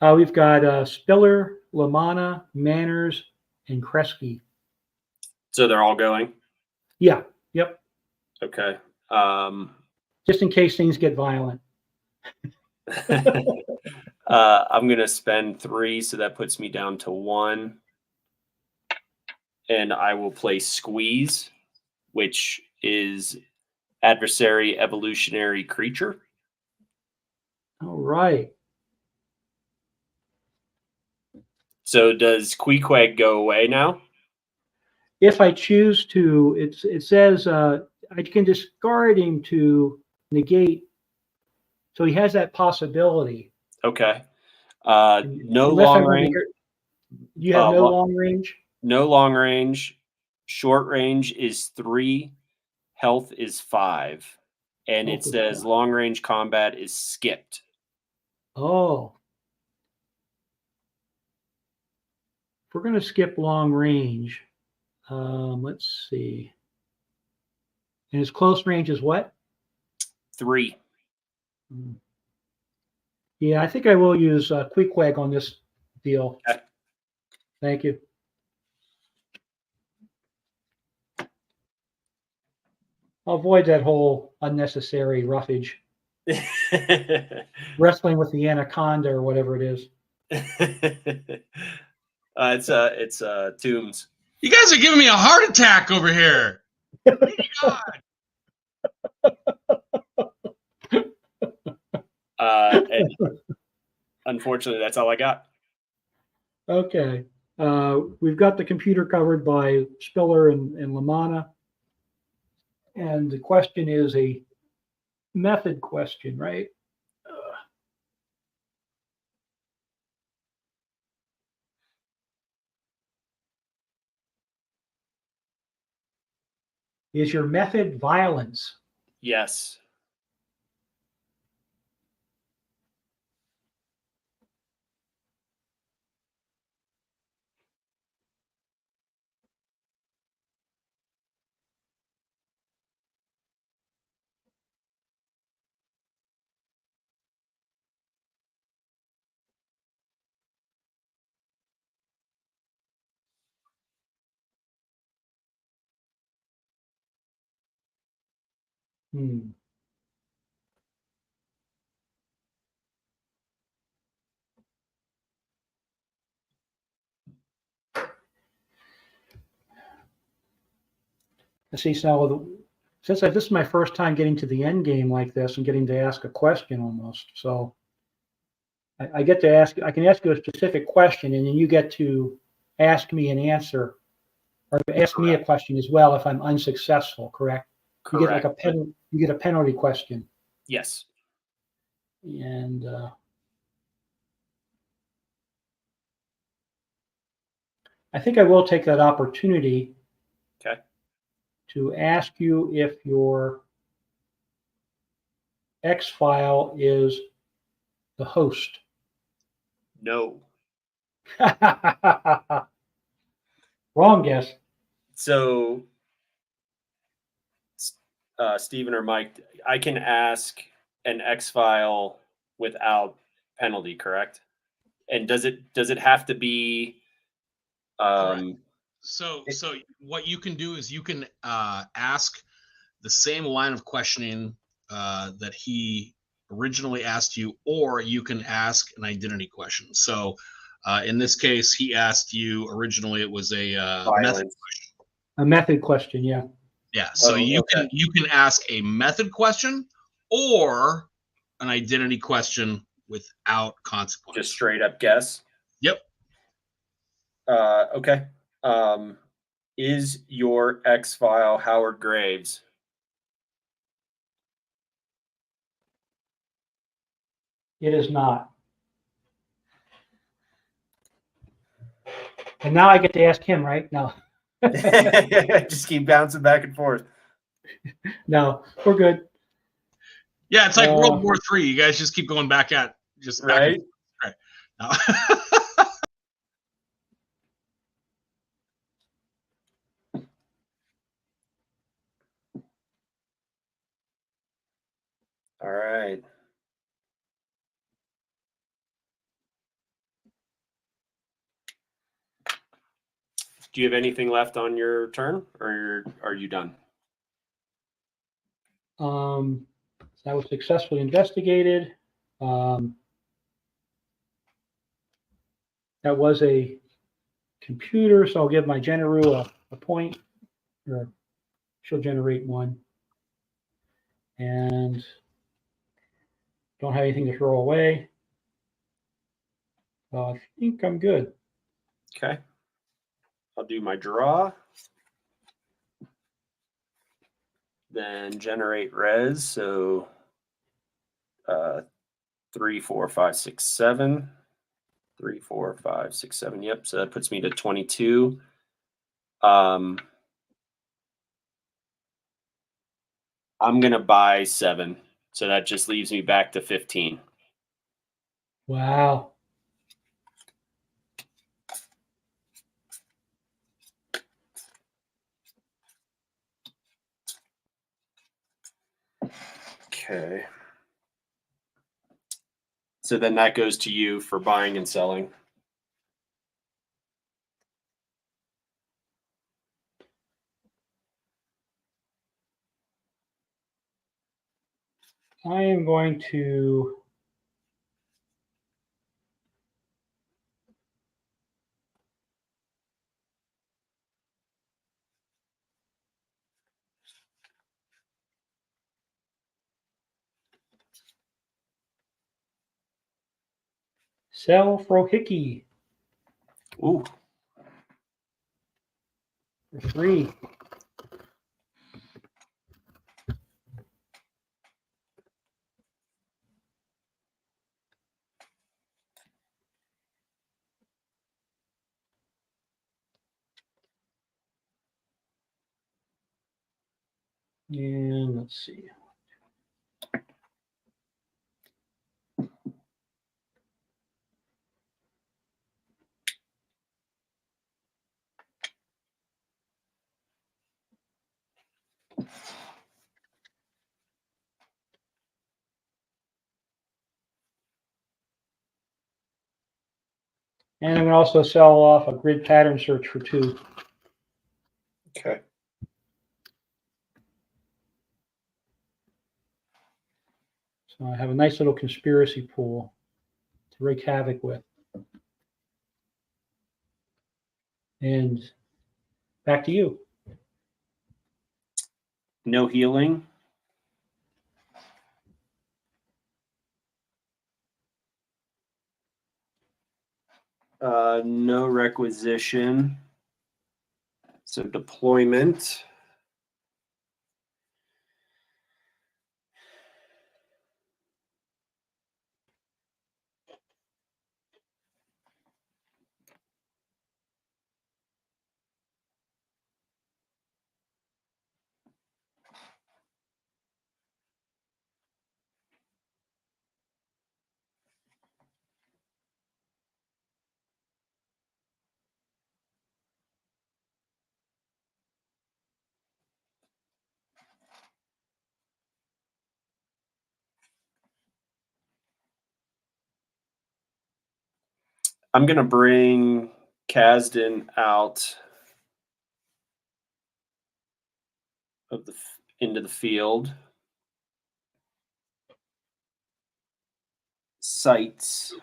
We've got Spiller, Lamanna, Manners, and Kresge. So they're all going? Yeah, yep. Okay. Just in case things get violent. I'm going to spend 3, so that puts me down to 1. And I will play Squeeze, which is adversary evolutionary creature. All right. So does Queequeg go away now? If I choose to, it says I can discard him to negate. So he has that possibility. Okay. No Unless long I range. You have no long range? No long range. Short range is 3. Health is 5. And it says long range combat is skipped. Oh. If we're going to skip long range, let's see. And his close range is what? 3. Yeah, I think I will use Queequeg on this deal. Okay. Thank you. I'll avoid that whole unnecessary roughage. Wrestling with the anaconda or whatever it is. It's Tombs. You guys are giving me a heart attack over here. Oh my God. Unfortunately, that's all I got. Okay. We've got the computer covered by Spiller and Lamanna. And the question is a method question, right? Is your method violence? Yes. See, so since this is my first time getting to the end game like this and getting to ask a question almost, so I get to ask. I can ask you a specific question, and then you get to ask me an answer, or ask me a question as well if I'm unsuccessful. Correct? Correct. You get like you get a penalty question. Yes. And I think I will take that opportunity Okay. to ask you if your X file is the host. No. Wrong guess. So, Stephen or Mike, I can ask an X file without penalty, correct? And does it have to be? So what you can do is you can ask the same line of questioning that he originally asked you, or you can ask an identity question. So in this case, he asked you originally, it was a method question. A method question, yeah. Yeah. So you okay. can ask a method question or an identity question without consequence. Just straight up guess. Yep. Okay. Is your X file Howard Graves? It is not. And now I get to ask him, right? No. Just keep bouncing back and forth. No, we're good. Yeah, it's like World War III. You guys just keep going back at just right. Right. No. All right. Do you have anything left on your turn, or are you done? That was successfully investigated. That was a computer, so I'll give my Generu a point, or she'll generate one. And don't have anything to throw away. I think I'm good. Okay. I'll do my draw. Then generate res. So 3, 4, 5, 6, 7. 3, 4, 5, 6, 7. Yep. So that puts me to 22. I'm gonna buy 7. So that just leaves me back to 15. Wow. Okay. So then that goes to you for buying and selling. I am going to sell Frohickey Ooh. for 3. And let's see. And I'm going to also sell off a grid pattern search for 2. Okay. So I have a nice little conspiracy pool to wreak havoc with. And back to you. No healing. No requisition. So deployment. I'm going to bring Kasdan out of into the field. Sights.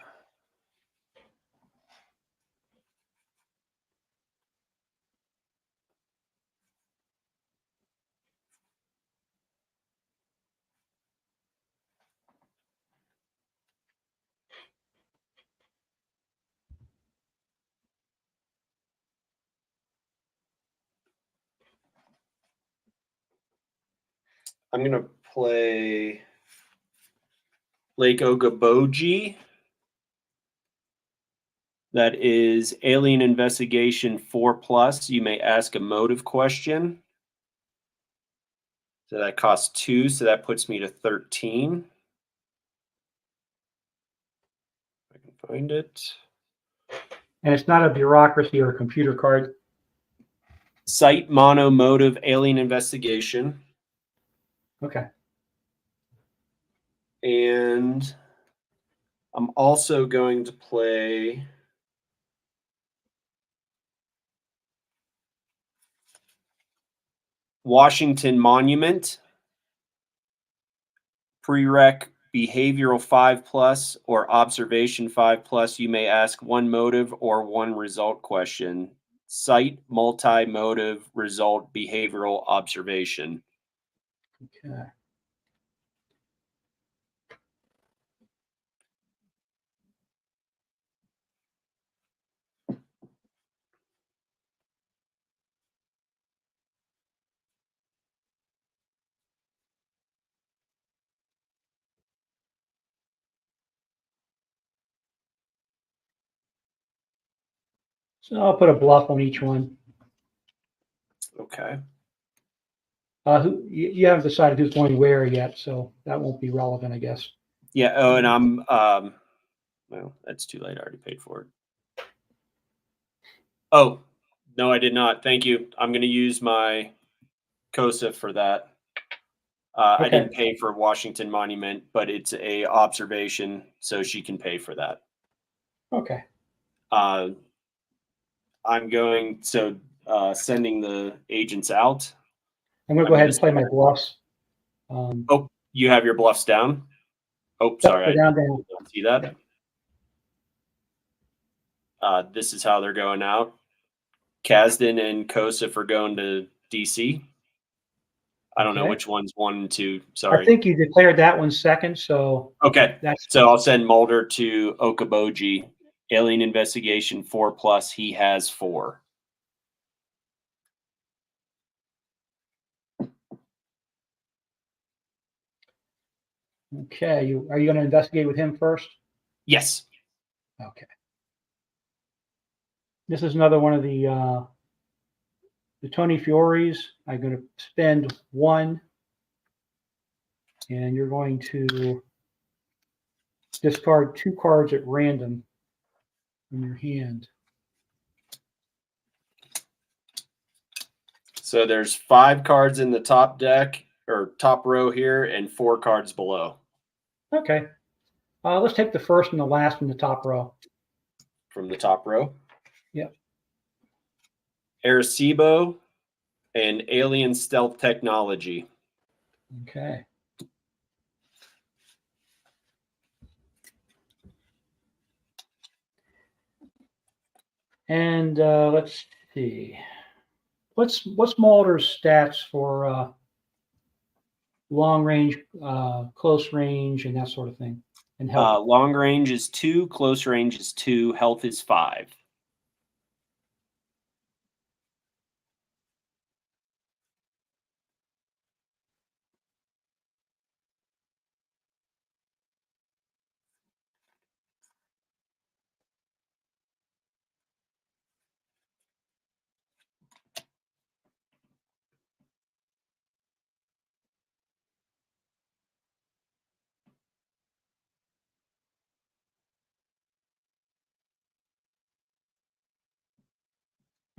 I'm going to play Lake Ogaboji. That is Alien Investigation 4+. You may ask a motive question. So that costs 2, so that puts me to 13. If I can find it. And it's not a bureaucracy or a computer card. Site Mono Motive Alien Investigation. Okay. And I'm also going to play Washington Monument. Prereq Behavioral 5+ or Observation 5+. You may ask one motive or one result question. Site multi-motive result behavioral observation. Okay. So I'll put a bluff on each one. Okay. You haven't decided who's going where yet, so that won't be relevant, I guess. Yeah. Oh, and I'm well, that's too late. I already paid for it. Oh, no, I did not. Thank you. I'm going to use my COSA for that. Okay. I didn't pay for Washington Monument, but it's a observation, so she can pay for that. Okay. I'm going sending the agents out. I'm going to go ahead and play my bluffs. Oh, you have your bluffs down? Oh, sorry. I down. don't see that. This is how they're going out. Kasdan and Kosif are going to DC. I don't know which one's 1 and 2. Sorry. I think you declared that one second, so okay. So I'll send Mulder to Okaboji. Alien Investigation 4+. He has 4. Okay. Are you going to investigate with him first? Yes. Okay. This is another one of the Tony Fioris. I'm going to spend 1, and you're going to discard 2 cards at random in your hand. So there's 5 cards in the top deck or top row here and 4 cards below. Okay. Let's take the first and the last in the top row. From the top row? Yep. Arecibo and Alien Stealth Technology. Okay. And let's see. What's Mulder's stats for long range, close range, and that sort of thing? And health. Long range is 2, close range is 2, health is 5.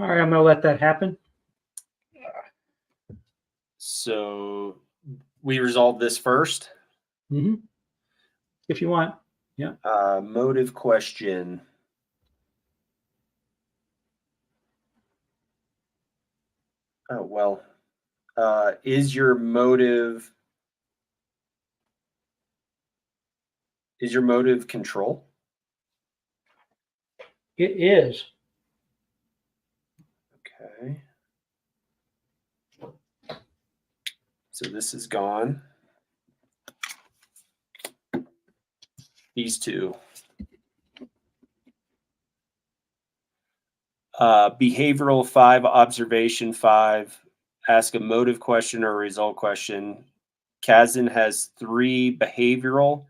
All right, I'm going to let that happen. So we resolve this first. Mm-hmm. If you want. Yeah. Motive question. Oh, well. Is your motive control? It is. Okay. So this is gone. These two. Behavioral 5, observation 5. Ask a motive question or a result question. Kazan has 3 behavioral,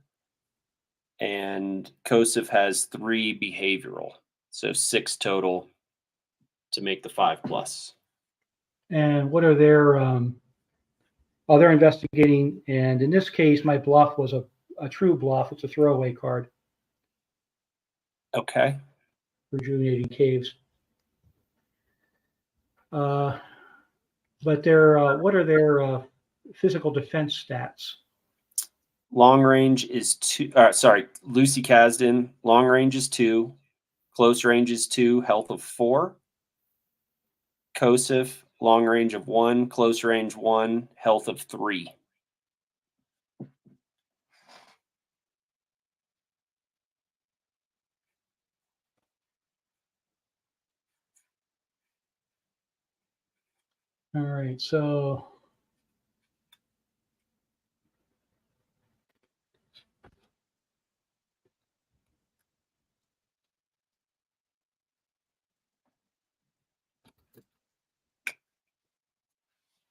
and Kosef has 3 behavioral. So 6 total to make the 5+. And what are their? Oh, they're investigating, and in this case, my bluff was a true bluff. It's a throwaway card. Okay. Rejuvenating Caves. But their what are their physical defense stats? Long range is 2. Lucy Kasdan. Long range is 2. Close range is 2. Health of 4. Kosef. Long range of 1. Close range 1. Health of 3. All right, so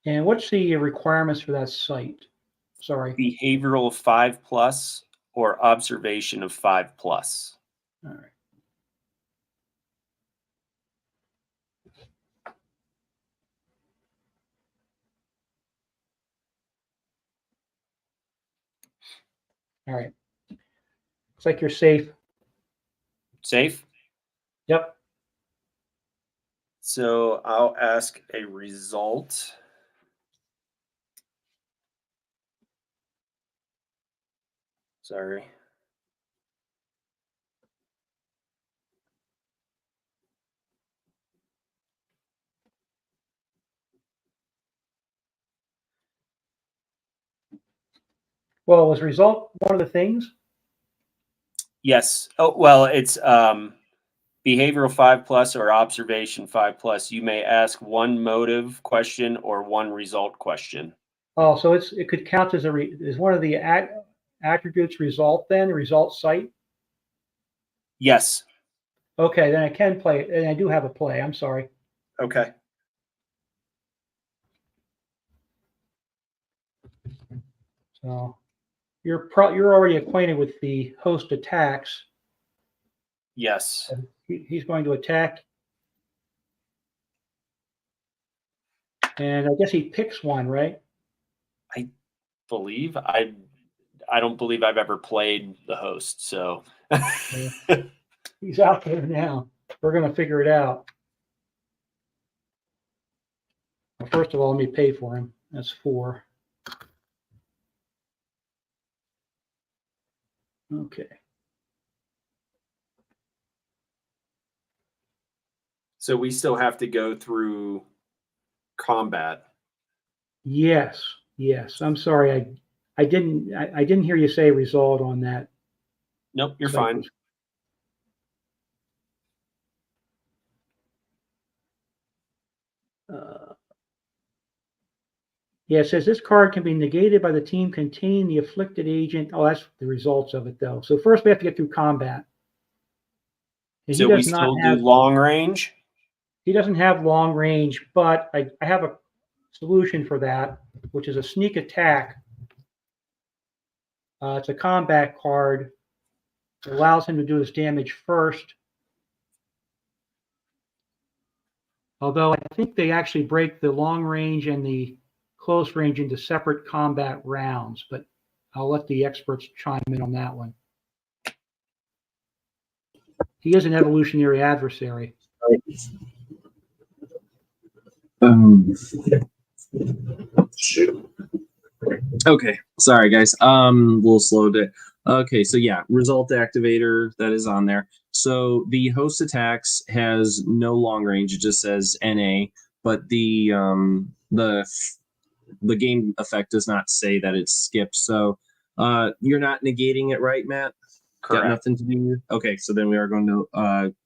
and what's the requirements for that site? Sorry. Behavioral 5+ or observation of 5+. All right. All right. Looks like you're safe. Safe? Yep. So I'll ask a result. Sorry. Well, was result one of the things? Yes. Oh, well, it's behavioral 5+ or observation 5+. You may ask one motive question or one result question. Oh, so it could count as is one of the attributes result then, result site? Yes. Okay, then I can play it, and I do have a play. I'm sorry. Okay. So you're already acquainted with the host attacks. Yes. He's going to attack, and I guess he picks one, right? I don't believe I've ever played the host, so He's out there now. We're going to figure it out. Well, first of all, let me pay for him. That's 4. Okay. so we still have to go through combat. Yes. I'm sorry. I didn't hear you say result on that. Nope, you're fine. Yeah, it says this card can be negated by the team containing the afflicted agent. Oh, that's the results of it, though. So first we have to get through combat. And So we still do long range? He doesn't have long range, but I have a solution for that, which is a sneak attack. It's a combat card. It allows him to do his damage first. Although I think they actually break the long range and the close range into separate combat rounds, but I'll let the experts chime in on that one. He is an evolutionary adversary. Okay, sorry guys. A little slow day. Okay, so yeah, result activator that is on there. So the host attacks has no long range. It just says NA. but the game effect does not say that it's skipped. So you're not negating it, right, Matt? Correct. Got nothing to do. Okay, so then we are going to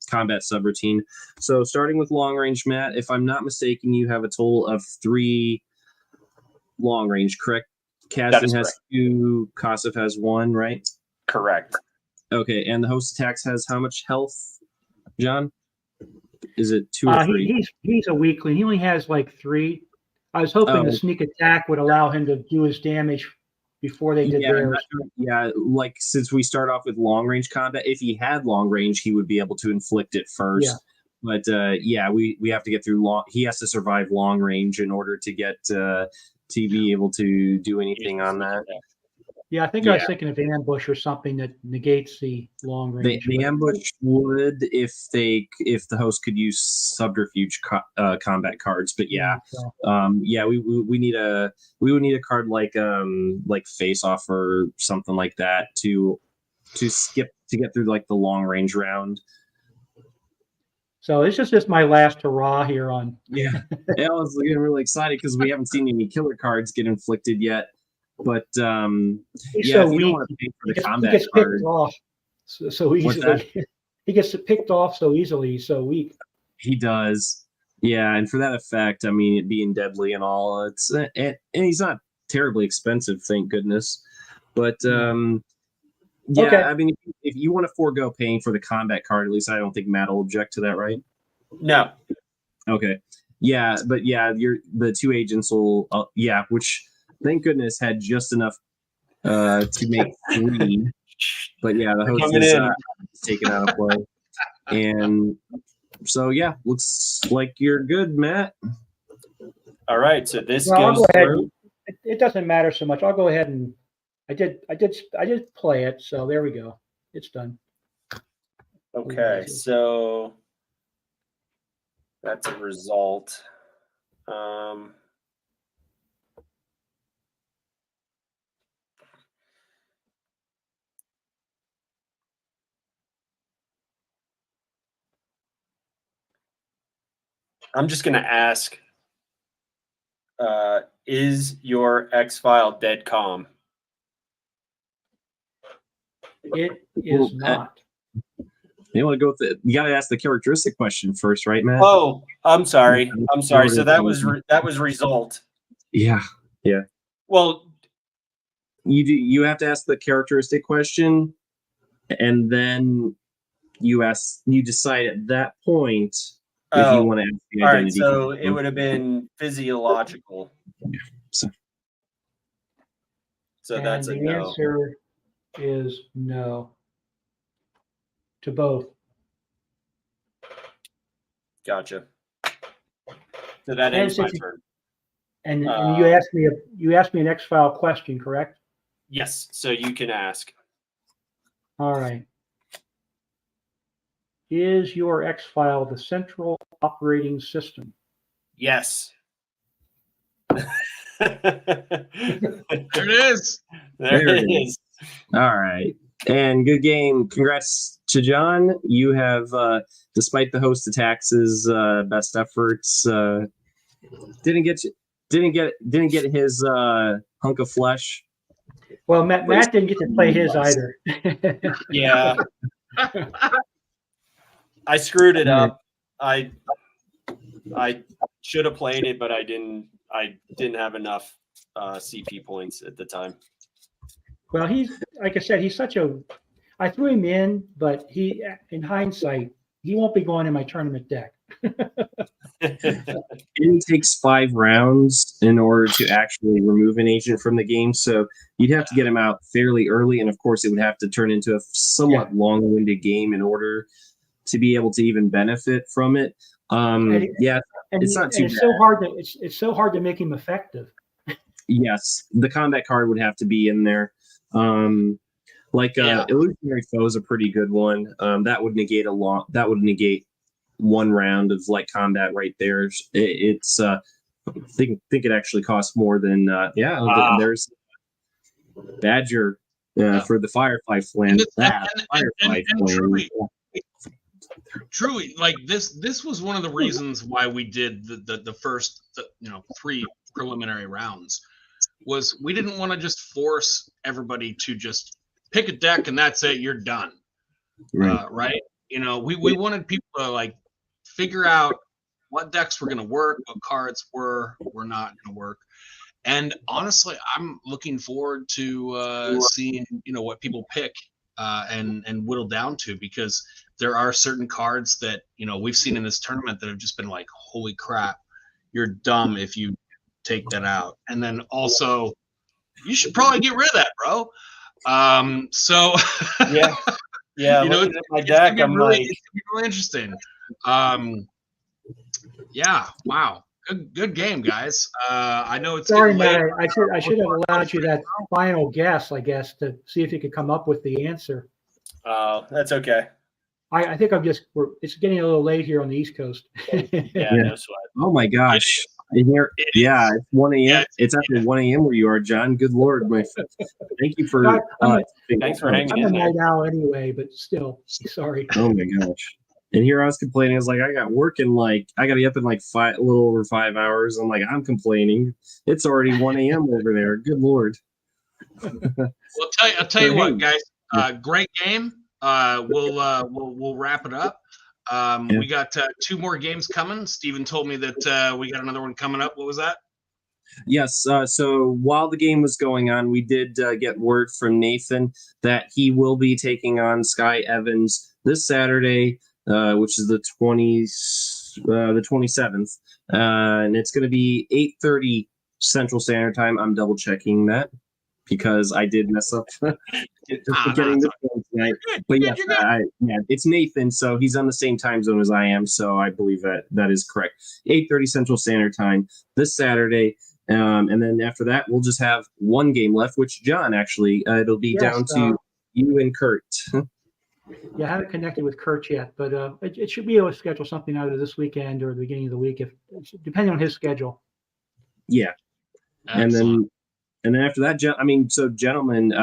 combat subroutine. So starting with long range, Matt, if I'm not mistaken, you have a total of 3 long range, correct? Kazdan has 2, Kosov has 1, right? Correct. Okay, and the host attacks has how much health, John? Is it 2 or 3? He's a weakling. He only has like 3. I was hoping the sneak attack would allow him to do his damage before they did theirs. Yeah, like since we start off with long range combat, if he had long range, he would be able to inflict it first. Yeah. But we have to get through long. He has to survive long range in order to get to be able to do anything on that. Yeah, I think I was thinking of ambush or something that negates the long range. The ambush would if the host could use subterfuge combat cards, but we would need a card like face off or something like that to get through like the long range round. So it's just my last hurrah here on. Yeah, I was getting really excited because we haven't seen any killer cards get inflicted yet. But He's if so you don't weak, want to pay for the he combat gets card, picked off so easily. He gets picked off so easily. He's so weak. he does. Yeah, and for that effect, I mean, it being deadly and all, it's and he's not terribly expensive, thank goodness. But Okay. I mean, if you want to forego paying for the combat card, at least I don't think Matt will object to that, right? No. Okay. Yeah, but the 2 agents will, which thank goodness had just enough to make 3. But yeah, the host is taken out of play. And so, looks like you're good, Matt. All right, so this I'll goes go ahead. through. It doesn't matter so much. I'll go ahead and I did play it, so there we go. It's done. Okay, so that's a result. I'm just going to ask, is your X-File dead calm? It is not. You want to go with you got to ask the characteristic question first, right, Matt? Oh, I'm sorry. So that was result. Yeah. Well, you have to ask the characteristic question, and then you decide at that point if you want to ask the identity. All right, so it would have been physiological. So that's a the no. answer is no to both. Gotcha. So that ends my turn. And you asked me an X-File question, correct? Yes. So you can ask. All right. Is your X-File the central operating system? Yes. There it is. There it is. All right. And good game. Congrats to John. You have, despite the host attacks' best efforts, didn't get his hunk of flesh. Well, Matt didn't get to play his either. Yeah. I screwed it up. I should have played it, but I didn't have enough CP points at the time. Well, he's, like I said, I threw him in, but in hindsight, he won't be going in my tournament deck. It takes 5 rounds in order to actually remove an agent from the game, so you'd have to get him out fairly early, and of course it would have to turn into a somewhat long-winded game in order to be able to even benefit from it. It's not too bad. It's so hard to make him effective. Yes, the combat card would have to be in there. Illusionary Foe is a pretty good one. That would negate 1 round of like combat right there. It's I think it actually costs more than there's Badger for the Firefly Flame. truly, like this was one of the reasons why we did the first 3 preliminary rounds, was we didn't want to just force everybody to just pick a deck and that's it, you're done. Right? We wanted people to like figure out what decks were going to work, what cards were not going to work. And honestly, I'm looking forward to seeing what people pick and whittle down to, because there are certain cards that we've seen in this tournament that have just been like, holy crap, you're dumb if you take that out. And then also, you should probably get rid of that, bro. So yeah, it's my deck, it's gonna be really interesting. Yeah, wow. Good game, guys. I know it's sorry, late. Matt. I should have allowed you that final guess, I guess, to see if you could come up with the answer. Oh, that's okay. I think it's getting a little late here on the East Coast. Yeah, no sweat. Oh my gosh. In here, it's 1 a.m. Yeah, it's after 1 a.m. where you are, John. Good Lord, my friend. Thank you for thanks for hanging I'm in a there. night owl anyway, but still, sorry. Oh my gosh. And here I was complaining. I was like, I got work in I got to be up in a little over 5 hours. I'm like, I'm complaining. It's already 1 a.m. over there. Good Lord. Well, I'll tell you what, guys. Great game. We'll wrap it up. We got 2 more games coming. Steven told me that we got another one coming up. What was that? Yes. So while the game was going on, we did get word from Nathan that he will be taking on Sky Evans this Saturday, which is the 27th, and it's going to be 8:30 Central Standard Time. I'm double checking that because I did mess up getting this one tonight. But yes, it's Nathan, so he's on the same time zone as I am, so I believe that is correct. 8:30 Central Standard Time this Saturday. And then after that, we'll just have one game left, which John, actually, it'll be down to you and Kurt. Yeah, I haven't connected with Kurt yet, but it should be able to schedule something either this weekend or the beginning of the week, depending on his schedule. Yeah. Excellent. And then after that, so gentlemen,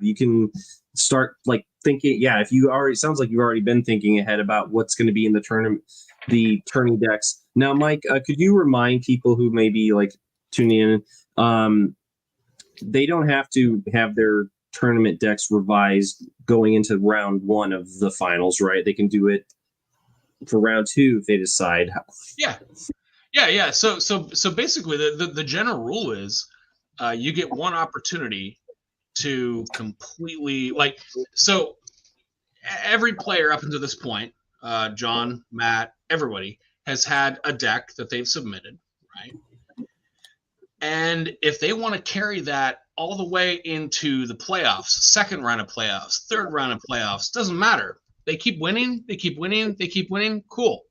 you can start thinking. Yeah, if you already, sounds like you've already been thinking ahead about what's going to be in the tournament, the tourney decks. Now, Mike, could you remind people who may be tuning in, they don't have to have their tournament decks revised going into round 1 of the finals, right? They can do it for round 2 if they decide. Yeah. So basically, the general rule is you get one opportunity to completely so every player up until this point, John, Matt, everybody has had a deck that they've submitted, right? And if they want to carry that all the way into the playoffs, second round of playoffs, third round of playoffs, doesn't matter. They keep winning, they keep winning, they keep winning. Cool.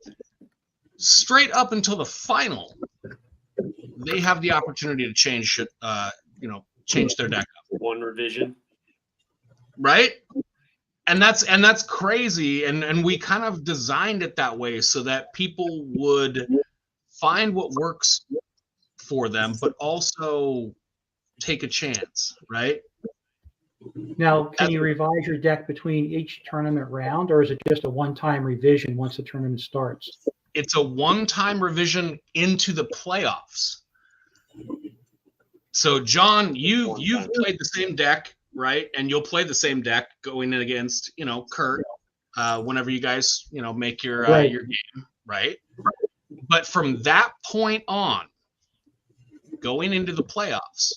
Straight up until the final, they have the opportunity to change their deck up. One revision. Right? And that's crazy. And we kind of designed it that way so that people would find what works for them, but also take a chance, right? Now, can you revise your deck between each tournament round, or is it just a one-time revision once the tournament starts? It's a one-time revision into the playoffs. So, John, you've played the same deck, right? And you'll play the same deck going in against, Kurt, whenever you guys, make your game, right? But from that point on, going into the playoffs,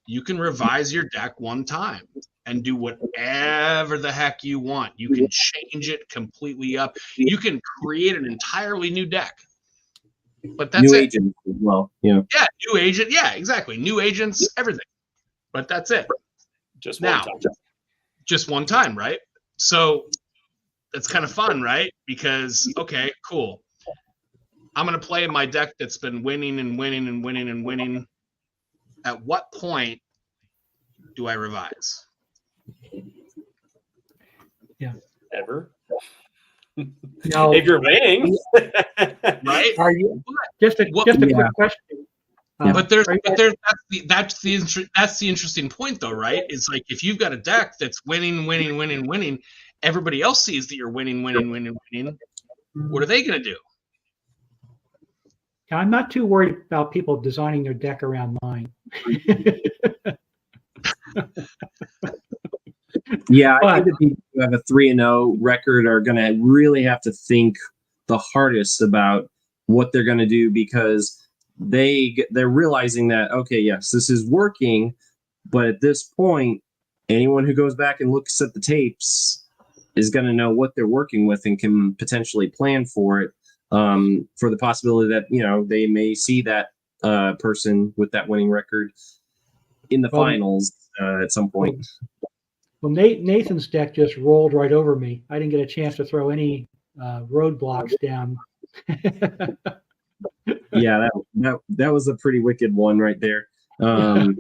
you can revise your deck one time and do whatever the heck you want. You can change it completely up. You can create an entirely new deck. But that's new it. Agents as well. Yeah. Yeah, new agent. Yeah, exactly. New agents, everything. But that's it. Just one time. Just one time, right? So that's kind of fun, right? Because, okay, cool. I'm going to play my deck that's been winning and winning and winning and winning. At what point do I revise? Yeah. Ever. Now, If you're winning, right? Are you just a quick question? But that's the interesting point, though, right? It's like if you've got a deck that's winning, everybody else sees that you're winning. What are they going to do? I'm not too worried about people designing their deck around mine. Yeah, I think the people who have a 3-0 record are going to really have to think the hardest about what they're going to do, because they're realizing that, okay, yes, this is working, but at this point, anyone who goes back and looks at the tapes is going to know what they're working with and can potentially plan for it, for the possibility that, you know, they may see that person with that winning record in the finals at some point. Well, Nathan's deck just rolled right over me. I didn't get a chance to throw any roadblocks down. Yeah, that was a pretty wicked one right there. I'm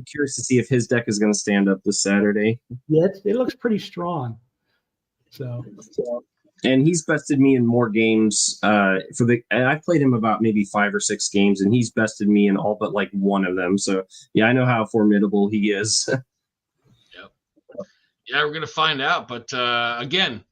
curious to see if his deck is going to stand up this Saturday. Yeah, it looks pretty strong. So, and he's bested me in more games. And I've played him about maybe 5 or 6 games, and he's bested me in all but like one of them. So yeah, I know how formidable he is. Yeah, we're gonna find out. But again,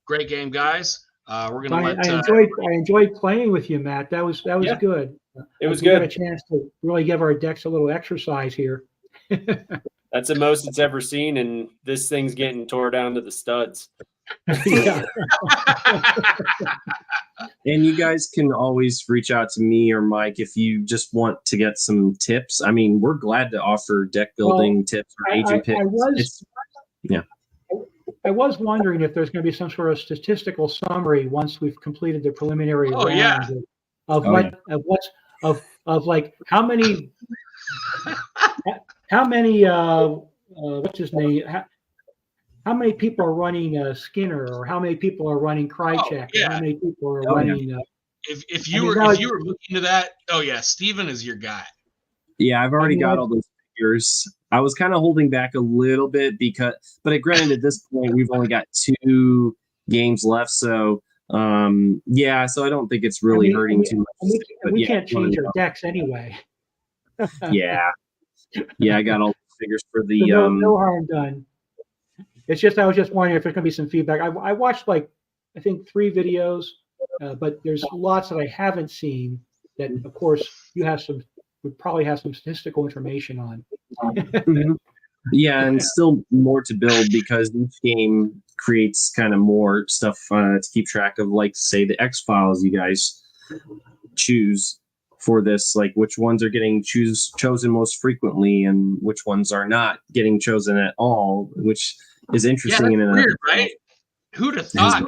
great game, guys. We're gonna I enjoyed playing with you, Matt. That was good. It was we good. Got a chance to really give our decks a little exercise here. That's the most it's ever seen, and this thing's getting tore down to the studs. Yeah. And you guys can always reach out to me or Mike if you just want to get some tips. I mean, we're glad to offer deck building tips or agent picks. I was wondering if there's going to be some sort of statistical summary once we've completed the preliminary round of like how many what's his name? How many people are running Skinner, or how many people are running Krychek, or how many people are running? If you were looking into that, Steven is your guy. Yeah, I've already got all those figures. I was kind of holding back a little bit but granted, at this point, we've only got 2 games left, so so I don't think it's really hurting too much. We can't change our decks anyway. Yeah, I got all the figures for the no harm done. It's just I was just wondering if there's going to be some feedback. I watched I think 3 videos, but there's lots that I haven't seen that, of course, would probably have some statistical information on. Mm-hmm. Yeah, and still more to build, because each game creates kind of more stuff to keep track of, like, say, the X-Files you guys choose for this, like which ones are getting chosen most frequently and which ones are not getting chosen at all, which is interesting. Yeah, that's weird, right? Who'd have thought?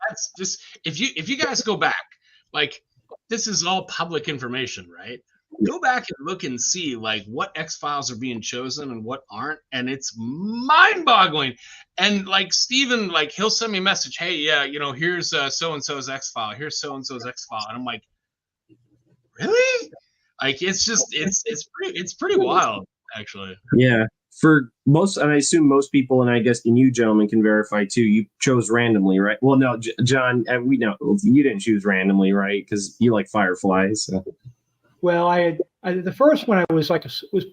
That's just if you guys go back, like, this is all public information, right? Go back and look and see like what X-Files are being chosen and what aren't, and it's mind-boggling. And like Steven, like he'll send me a message, hey, yeah, here's so-and-so's X-File, here's so-and-so's X-File, and I'm like, really? Like it's pretty wild, actually. Yeah. For most, and I assume most people, and I guess you gentlemen can verify too, you chose randomly, right? Well, no, John, we know you didn't choose randomly, right? Because you like Fireflies. So. Well, the first one was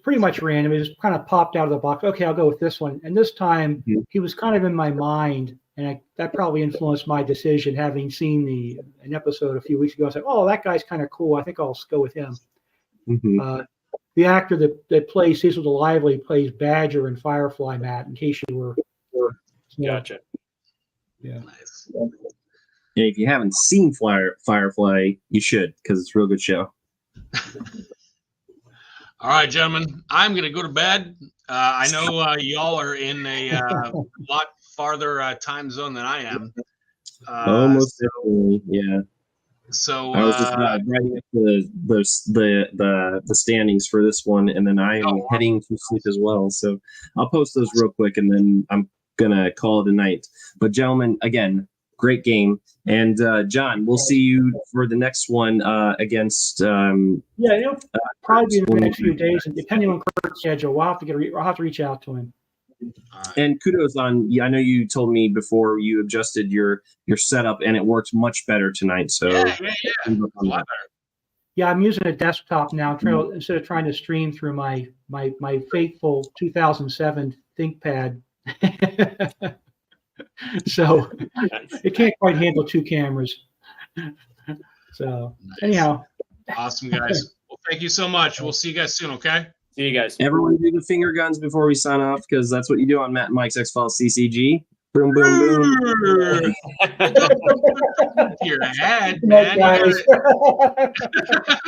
pretty much random. It just kind of popped out of the box. Okay, I'll go with this one. And this time he was kind of in my mind, and that probably influenced my decision. Having seen an episode a few weeks ago, I said, "Oh, that guy's kind of cool. I think I'll go with him." Mm-hmm. The actor that plays Cecil the Lively plays Badger in Firefly, Matt. In case you were Gotcha. Yeah. Nice. And if you haven't seen Firefly, you should, because it's a real good show. All right, gentlemen, I'm going to go to bed. I know y'all are in a lot farther time zone than I am. Almost definitely, yeah. So I was just writing up the standings for this one, and then I am heading to sleep as well. So I'll post those real quick, and then I'm gonna call it a night. But gentlemen, again, great game, and John, we'll see you for the next one against. It'll probably be in the next few days, and depending on Kurt's schedule, I'll have to reach out to him. And kudos on. I know you told me before you adjusted your setup, and it works much better tonight. So yeah, I'm using a desktop now instead of trying to stream through my faithful 2007 ThinkPad. So it can't quite handle 2 cameras. So Nice. anyhow, Awesome, guys. Well, thank you so much. We'll see you guys soon, okay? See you guys. Everyone do the finger guns before we sign off, because that's what you do on Matt and Mike's X-Files CCG. Boom, boom, boom. Your head, good night, man. guys.